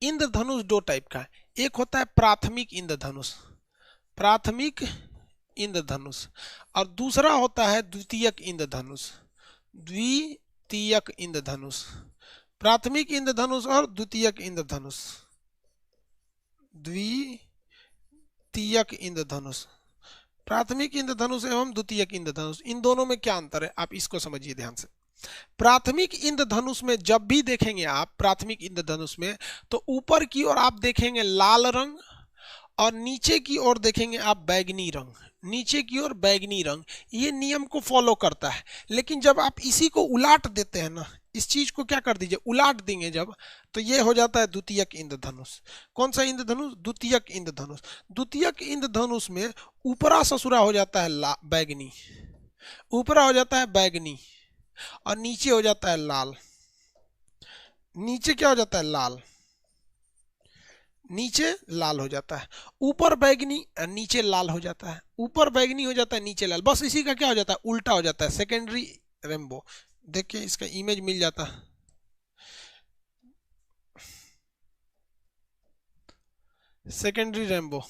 इंद्रधनुष दो टाइप का है, एक होता है प्राथमिक इंद्रधनुष, प्राथमिक इंद्रधनुष, और दूसरा होता है द्वितीयक इंद्रधनुष, द्वितीयक इंद्रधनुष। प्राथमिक इंद्रधनुष और द्वितीयक इंद्रधनुष, द्वितीयक इंद्रधनुष, प्राथमिक इंद्रधनुष एवं द्वितीयक इंद्रधनुष, इन दोनों में क्या अंतर है आप इसको समझिए ध्यान से। प्राथमिक इंद्रधनुष में जब भी देखेंगे आप प्राथमिक इंद्रधनुष में, तो ऊपर की ओर आप देखेंगे लाल रंग और नीचे की ओर देखेंगे आप बैगनी रंग, नीचे की ओर बैगनी रंग। ये नियम को फॉलो करता है। लेकिन जब आप इसी को उलाट देते हैं ना, इस चीज को क्या कर दीजिए, उलाट देंगे जब, तो ये हो जाता है द्वितीयक इंद्रधनुष। कौन सा इंद्रधनुष, द्वितीयक इंद्रधनुष। द्वितीयक इंद्रधनुष में ऊपरा ससुरा हो जाता है बैगनी, ऊपरा हो जाता है बैगनी और नीचे हो जाता है लाल। नीचे क्या हो जाता है, लाल, नीचे लाल हो जाता है। ऊपर बैगनी नीचे लाल हो जाता है, ऊपर बैगनी हो जाता है नीचे लाल, बस इसी का क्या हो जाता है, उल्टा हो जाता है, सेकेंडरी रेनबो। देखिए इसका इमेज मिल जाता है, सेकेंडरी रेनबो।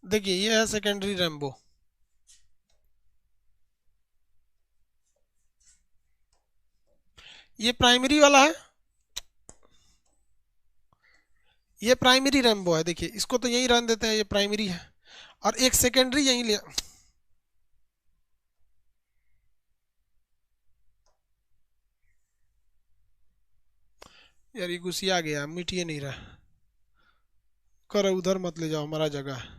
देखिए ये है सेकेंडरी रेनबो, ये प्राइमरी वाला है, ये प्राइमरी रेनबो है। देखिए इसको तो यही रहने देते हैं, ये प्राइमरी है, और एक सेकेंडरी यही ले। यार ये घुसिया गया, मिट ये नहीं रहा, करो उधर मत ले जाओ, हमारा जगह है।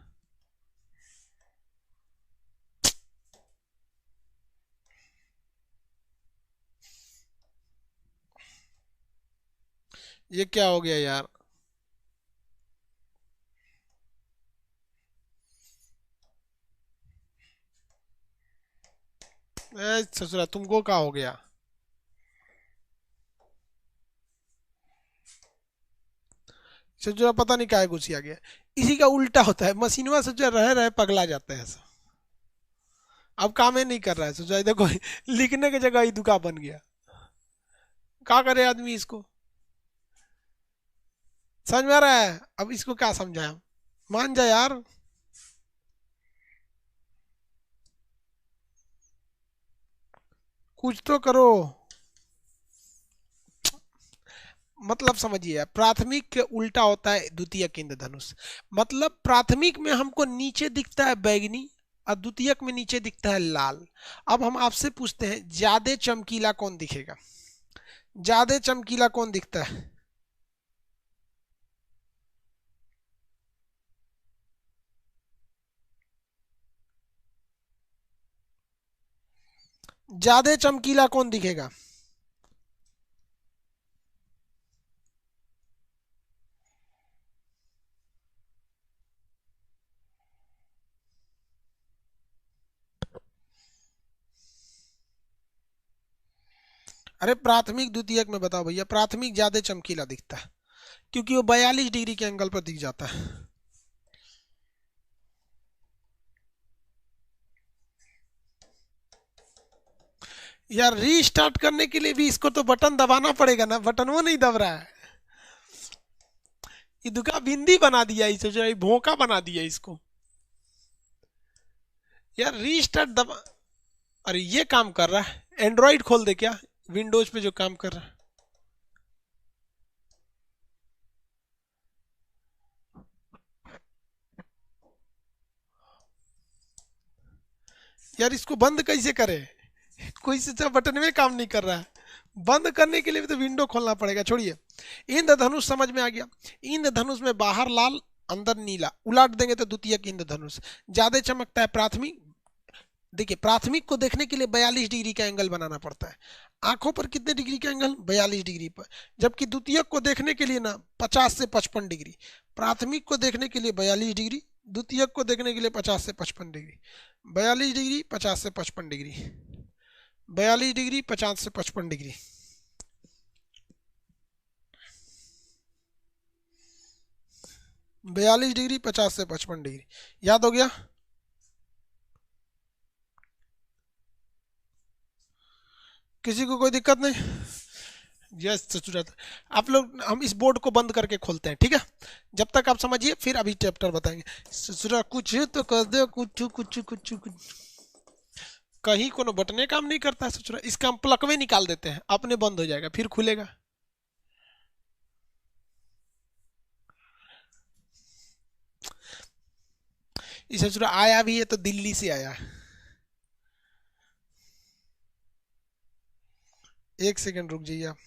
ये क्या हो गया यार, ससुरा तुमको क्या हो गया। सोचो पता नहीं क्या घुसिया गया। इसी का उल्टा होता है, मशीनवा सोचो रह रहे पगला जाते हैं ऐसा। अब काम ही नहीं कर रहा है, सोचो देखो लिखने की जगह ही दुका बन गया। क्या करे आदमी इसको, समझ में आ रहा है? अब इसको क्या समझाया, मान जा यार। कुछ तो करो। मतलब समझिए, प्राथमिक के उल्टा होता है द्वितीयक इंद्रधनुष। मतलब प्राथमिक में हमको नीचे दिखता है बैगनी और द्वितीयक में नीचे दिखता है लाल। अब हम आपसे पूछते हैं ज्यादा चमकीला कौन दिखेगा, ज्यादा चमकीला कौन दिखता है? ज्यादा चमकीला कौन दिखेगा? अरे प्राथमिक द्वितीयक में बताओ भैया, प्राथमिक ज्यादा चमकीला दिखता है क्योंकि वो 42 डिग्री के एंगल पर दिख जाता है। यार रीस्टार्ट करने के लिए भी इसको तो बटन दबाना पड़ेगा ना, बटन वो नहीं दब रहा है। ये दुका बिंदी बना दिया इसे, जो भोंका बना दिया इसको। यार रीस्टार्ट दबा, अरे ये काम कर रहा है, एंड्रॉइड खोल दे क्या, विंडोज पे जो काम कर रहा है। यार इसको बंद कैसे करे, कोई से बटन में काम नहीं कर रहा है। बंद करने के लिए भी तो विंडो खोलना पड़ेगा। छोड़िए, इंद्रधनुष समझ में आ गया। इंद्रधनुष में बाहर लाल अंदर नीला, उलट देंगे तो द्वितीयक इंद्रधनुष। ज्यादा चमकता है प्राथमिक। देखिए प्राथमिक को देखने के लिए 42 डिग्री का एंगल बनाना पड़ता है। आंखों पर कितने डिग्री का एंगल, 42 डिग्री पर। जबकि द्वितीयक को देखने के लिए ना 50 से 55 डिग्री। प्राथमिक को देखने के लिए 42 डिग्री, द्वितीयक को देखने के लिए 50 से 55 डिग्री। 42 डिग्री 50 से 55 डिग्री, 42 डिग्री 50 से 55 डिग्री। बयालीस डिग्री 50 से 55 डिग्री, याद हो गया? किसी को कोई दिक्कत नहीं? यस सचुरा, आप लोग हम इस बोर्ड को बंद करके खोलते हैं, ठीक है? जब तक आप समझिए, फिर अभी चैप्टर बताएंगे। सचुरा कुछ तो कर दे, कुछ कुछ कुछ कुछ। कहीं कोनो बटने काम नहीं करता है सचुरा। इसका हम प्लग में निकाल देते हैं, अपने बंद हो जाएगा, फिर खुलेगा। इस सचुरा आया भी है तो दिल्ली से आया। एक सेकंड रुक जाइए आप।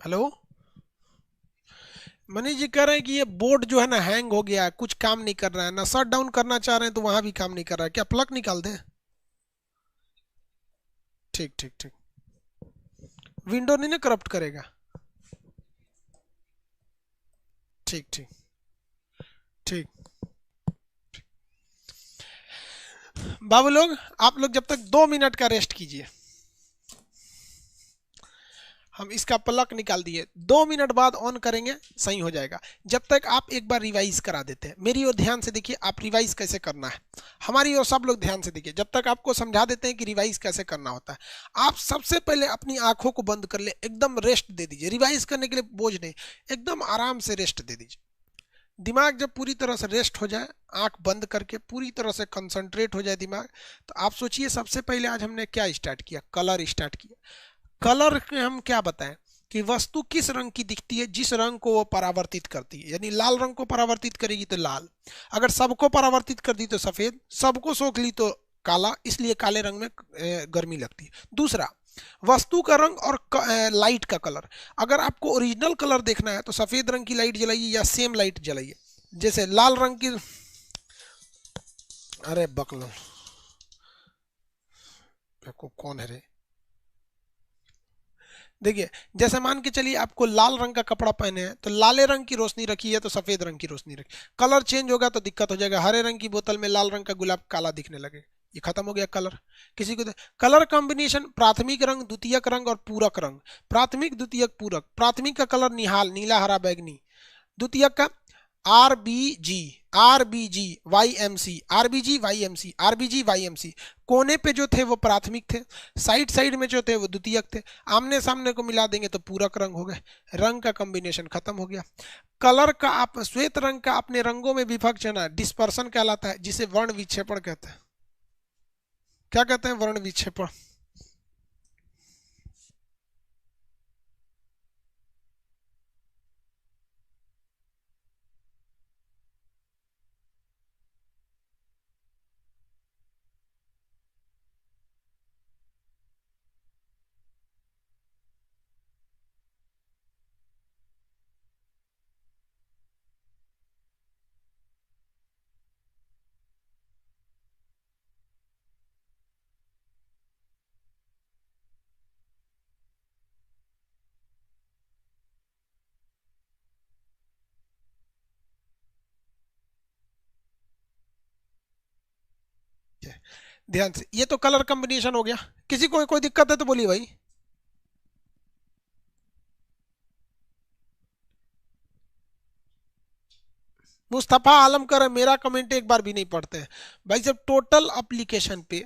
हेलो, मनीष जी कह रहे हैं कि ये बोर्ड जो है ना हैंग हो गया है, कुछ काम नहीं कर रहा है ना, शट डाउन करना चाह रहे हैं तो वहां भी काम नहीं कर रहा है। क्या प्लग निकाल दें? ठीक ठीक ठीक। विंडो नहीं ना करप्ट करेगा? ठीक ठीक ठीक। बाबू लोग, आप लोग जब तक 2 मिनट का रेस्ट कीजिए। हम इसका प्लग निकाल दिए, 2 मिनट बाद ऑन करेंगे, सही हो जाएगा। जब तक आप एक बार रिवाइज करा देते हैं, मेरी ओर ध्यान से देखिए, आप रिवाइज कैसे करना है। हमारी ओर सब लोग ध्यान से देखिए, जब तक आपको समझा देते हैं कि रिवाइज कैसे करना होता है। आप सबसे पहले अपनी आंखों को बंद कर ले, एकदम रेस्ट दे दीजिए। रिवाइज करने के लिए बोझ नहीं, एकदम आराम से रेस्ट दे दीजिए। दिमाग जब पूरी तरह से रेस्ट हो जाए, आंख बंद करके पूरी तरह से कंसंट्रेट हो जाए दिमाग, तो आप सोचिए सबसे पहले आज हमने क्या स्टार्ट किया, कलर स्टार्ट किया। कलर में हम क्या बताएं कि वस्तु किस रंग की दिखती है, जिस रंग को वो परावर्तित करती है। यानी लाल रंग को परावर्तित करेगी तो लाल, अगर सबको परावर्तित कर दी तो सफेद, सबको सोख ली तो काला, इसलिए काले रंग में गर्मी लगती है। दूसरा, वस्तु का रंग और लाइट का कलर। अगर आपको ओरिजिनल कलर देखना है तो सफेद रंग की लाइट जलाइए या सेम लाइट जलाइए। जैसे लाल रंग की, अरे बकलो को कौन है रे। देखिए, जैसे मान के चलिए आपको लाल रंग का कपड़ा पहने हैं तो लाले रंग की रोशनी रखी है तो सफेद रंग की रोशनी रखी। कलर चेंज होगा तो दिक्कत हो जाएगा। हरे रंग की बोतल में लाल रंग का गुलाब काला दिखने लगे, ये खत्म हो गया कलर। किसी को कलर कॉम्बिनेशन, प्राथमिक रंग, द्वितीयक रंग और पूरक रंग। प्राथमिक, द्वितीयक, पूरक। प्राथमिक का कलर निहाल, नीला, हरा, बैगनी। द्वितीयक का RBG, RBG, YMC, RBG, YMC, RBG, YMC। कोने पे जो थे वो प्राथमिक थे, साइड साइड में जो थे वो द्वितीयक थे। आमने सामने को मिला देंगे तो पूरक रंग हो गए। रंग का कॉम्बिनेशन खत्म हो गया। कलर का आप श्वेत रंग का अपने रंगों में विभक्त होना डिस्पर्सन कहलाता है, जिसे वर्ण विक्षेपण कहते हैं। क्या कहते हैं? वर्ण विक्षेपण। ध्यान से, ये तो कलर कॉम्बिनेशन हो गया। किसी को कोई दिक्कत है तो बोलिए भाई। मुस्तफा आलम कर मेरा कमेंट एक बार भी नहीं पढ़ते हैं भाई। जब टोटल एप्लीकेशन पे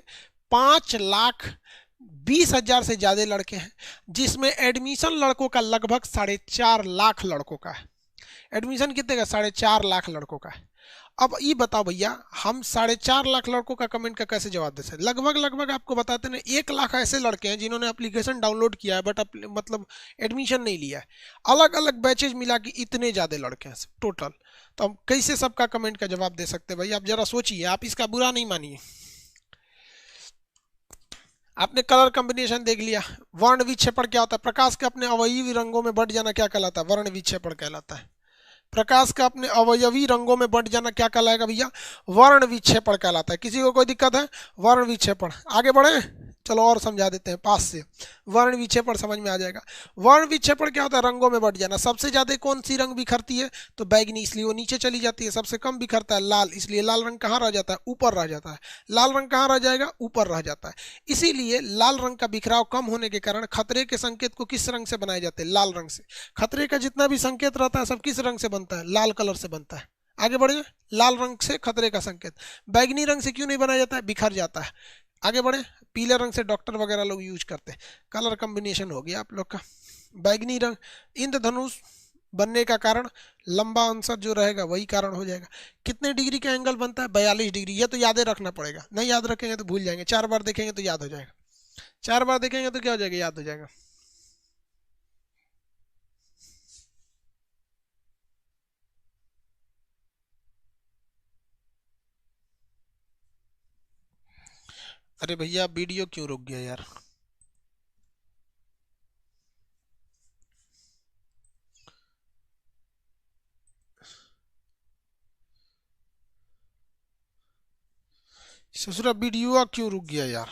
5,20,000 से ज्यादा लड़के हैं, जिसमें एडमिशन लड़कों का लगभग 4.5 लाख लड़कों का है। एडमिशन कितने का? 4.5 लाख लड़कों का है। अब ये बताओ भैया, हम 4.5 लाख लड़कों का कमेंट का कैसे जवाब दे सकते? लगभग लगभग आपको बताते ना, 1 लाख ऐसे लड़के हैं जिन्होंने एप्लीकेशन डाउनलोड किया है बट मतलब एडमिशन नहीं लिया है। अलग अलग बैचेज मिला के इतने ज्यादा लड़के हैं टोटल। तो हम कैसे सबका कमेंट का जवाब दे सकते हैं भाई? आप जरा सोचिए, आप इसका बुरा नहीं मानिए। आपने कलर कॉम्बिनेशन देख लिया। वर्ण विक्षेपण क्या होता है? प्रकाश के अपने अवयवी रंगों में बढ़ जाना क्या कहलाता है? वर्ण विक्षेपण कहलाता है। प्रकाश का अपने अवयवी रंगों में बढ़ जाना क्या कहलाएगा भैया? वर्ण विक्षेपण कहलाता है। किसी को कोई दिक्कत है? वर्ण विक्षेपण। आगे बढ़े, चलो और समझा देते हैं पास से। वर्ण विक्षेपण समझ में आ जाएगा। वर्ण विक्षेपण क्या होता है? रंगों में बढ़ जाना। सबसे ज्यादा कौन सी रंग बिखरती है? तो बैगनी, इसलिए वो नीचे चली जाती है। सबसे कम बिखरता है लाल, इसलिए लाल रंग कहाँ रह जाता है? ऊपर रह जाता है। लाल रंग कहाँ रह जाएगा? ऊपर रह जाता है। इसीलिए लाल रंग का बिखराव कम होने के कारण खतरे के संकेत को किस रंग से बनाए जाते हैं? लाल रंग से। खतरे का जितना भी संकेत रहता है सब किस रंग से बनता है? लाल कलर से बनता है। आगे बढ़िए, लाल रंग से खतरे का संकेत। बैगनी रंग से क्यों नहीं बनाया जाता है? बिखर जाता है। आगे बढ़े, पीले रंग से डॉक्टर वगैरह लोग यूज करते हैं। कलर कॉम्बिनेशन हो गया आप लोग का। बैगनी रंग इंद्रधनुष बनने का कारण लंबा आंसर जो रहेगा वही कारण हो जाएगा। कितने डिग्री का एंगल बनता है? 42 डिग्री। ये तो याद रखना पड़ेगा, नहीं याद रखेंगे तो भूल जाएंगे। 4 बार देखेंगे तो याद हो जाएगा। 4 बार देखेंगे तो क्या हो जाएगा? याद हो जाएगा। अरे भैया वीडियो क्यों रुक गया यार? ससुरा वीडियो क्यों रुक गया यार?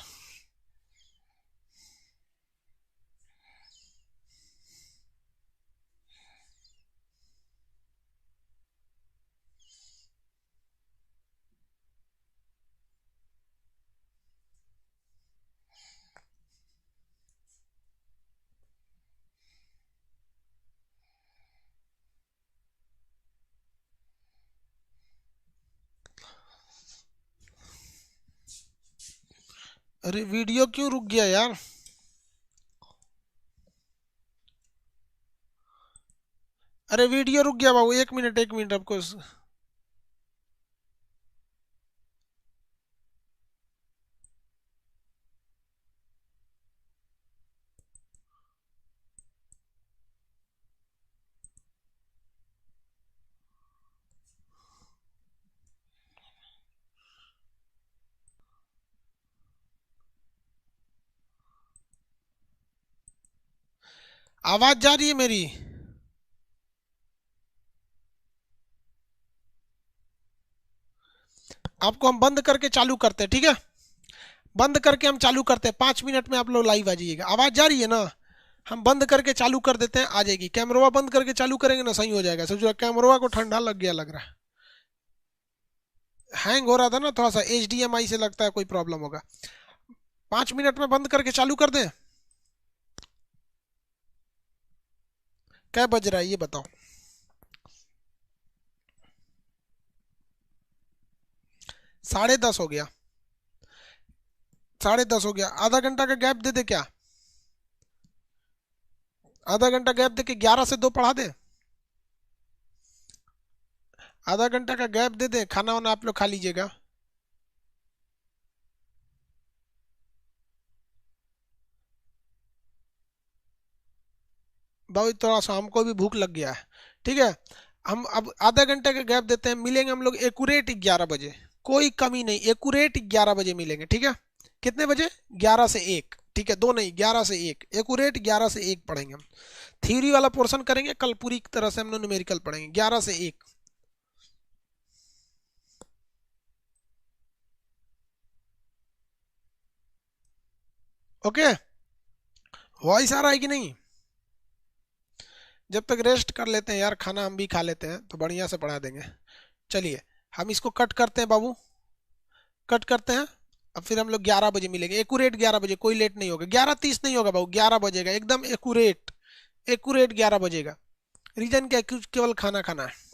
अरे वीडियो क्यों रुक गया यार? अरे वीडियो रुक गया बाबू, 1 मिनट 1 मिनट आपको। आवाज जा रही है मेरी? आपको हम बंद करके चालू करते हैं, ठीक है? बंद करके हम चालू करते हैं, 5 मिनट में आप लोग लाइव आ जाइएगा। आवाज जा रही है ना? हम बंद करके चालू कर देते हैं, आ जाएगी। कैमरा बंद करके चालू करेंगे ना, सही हो जाएगा। सोचो कैमरा को ठंडा लग गया, लग रहा है हैंग हो रहा था ना थोड़ा सा, HDMI से लगता है कोई प्रॉब्लम होगा। 5 मिनट में बंद करके चालू कर दें? क्या बज रहा है ये बताओ? 10:30 हो गया, 10:30 हो गया। आधा घंटा का गैप दे दे क्या? आधा घंटा गैप दे के 11 से 2 पढ़ा दे। आधा घंटा का गैप दे दे, खाना वाना आप लोग खा लीजिएगा। भाई थोड़ा सा हमको भी भूख लग गया है, ठीक है? हम अब आधा घंटे का गैप देते हैं, मिलेंगे हम लोग एकूरेट 11 बजे। कोई कमी नहीं, एकूरेट 11 बजे मिलेंगे, ठीक है? कितने बजे? 11 से 1, ठीक है? 2 नहीं, 11 से 1, एकूरेट 11 से 1 पढ़ेंगे हम। थ्योरी वाला पोर्शन करेंगे कल पूरी तरह से, हम लोग न्यूमेरिकल पढ़ेंगे 11 से 1। ओके, वॉइस आ रहा है कि नहीं? जब तक रेस्ट कर लेते हैं यार, खाना हम भी खा लेते हैं तो बढ़िया से पढ़ा देंगे। चलिए हम इसको कट करते हैं बाबू, कट करते हैं। अब फिर हम लोग 11 बजे मिलेंगे, एकूरेट 11 बजे, कोई लेट नहीं होगा। 11:30 नहीं होगा बाबू, 11 बजेगा एकदम एकूरेट, एकूरेट 11 बजेगा। रीजन क्या है? केवल खाना खाना है।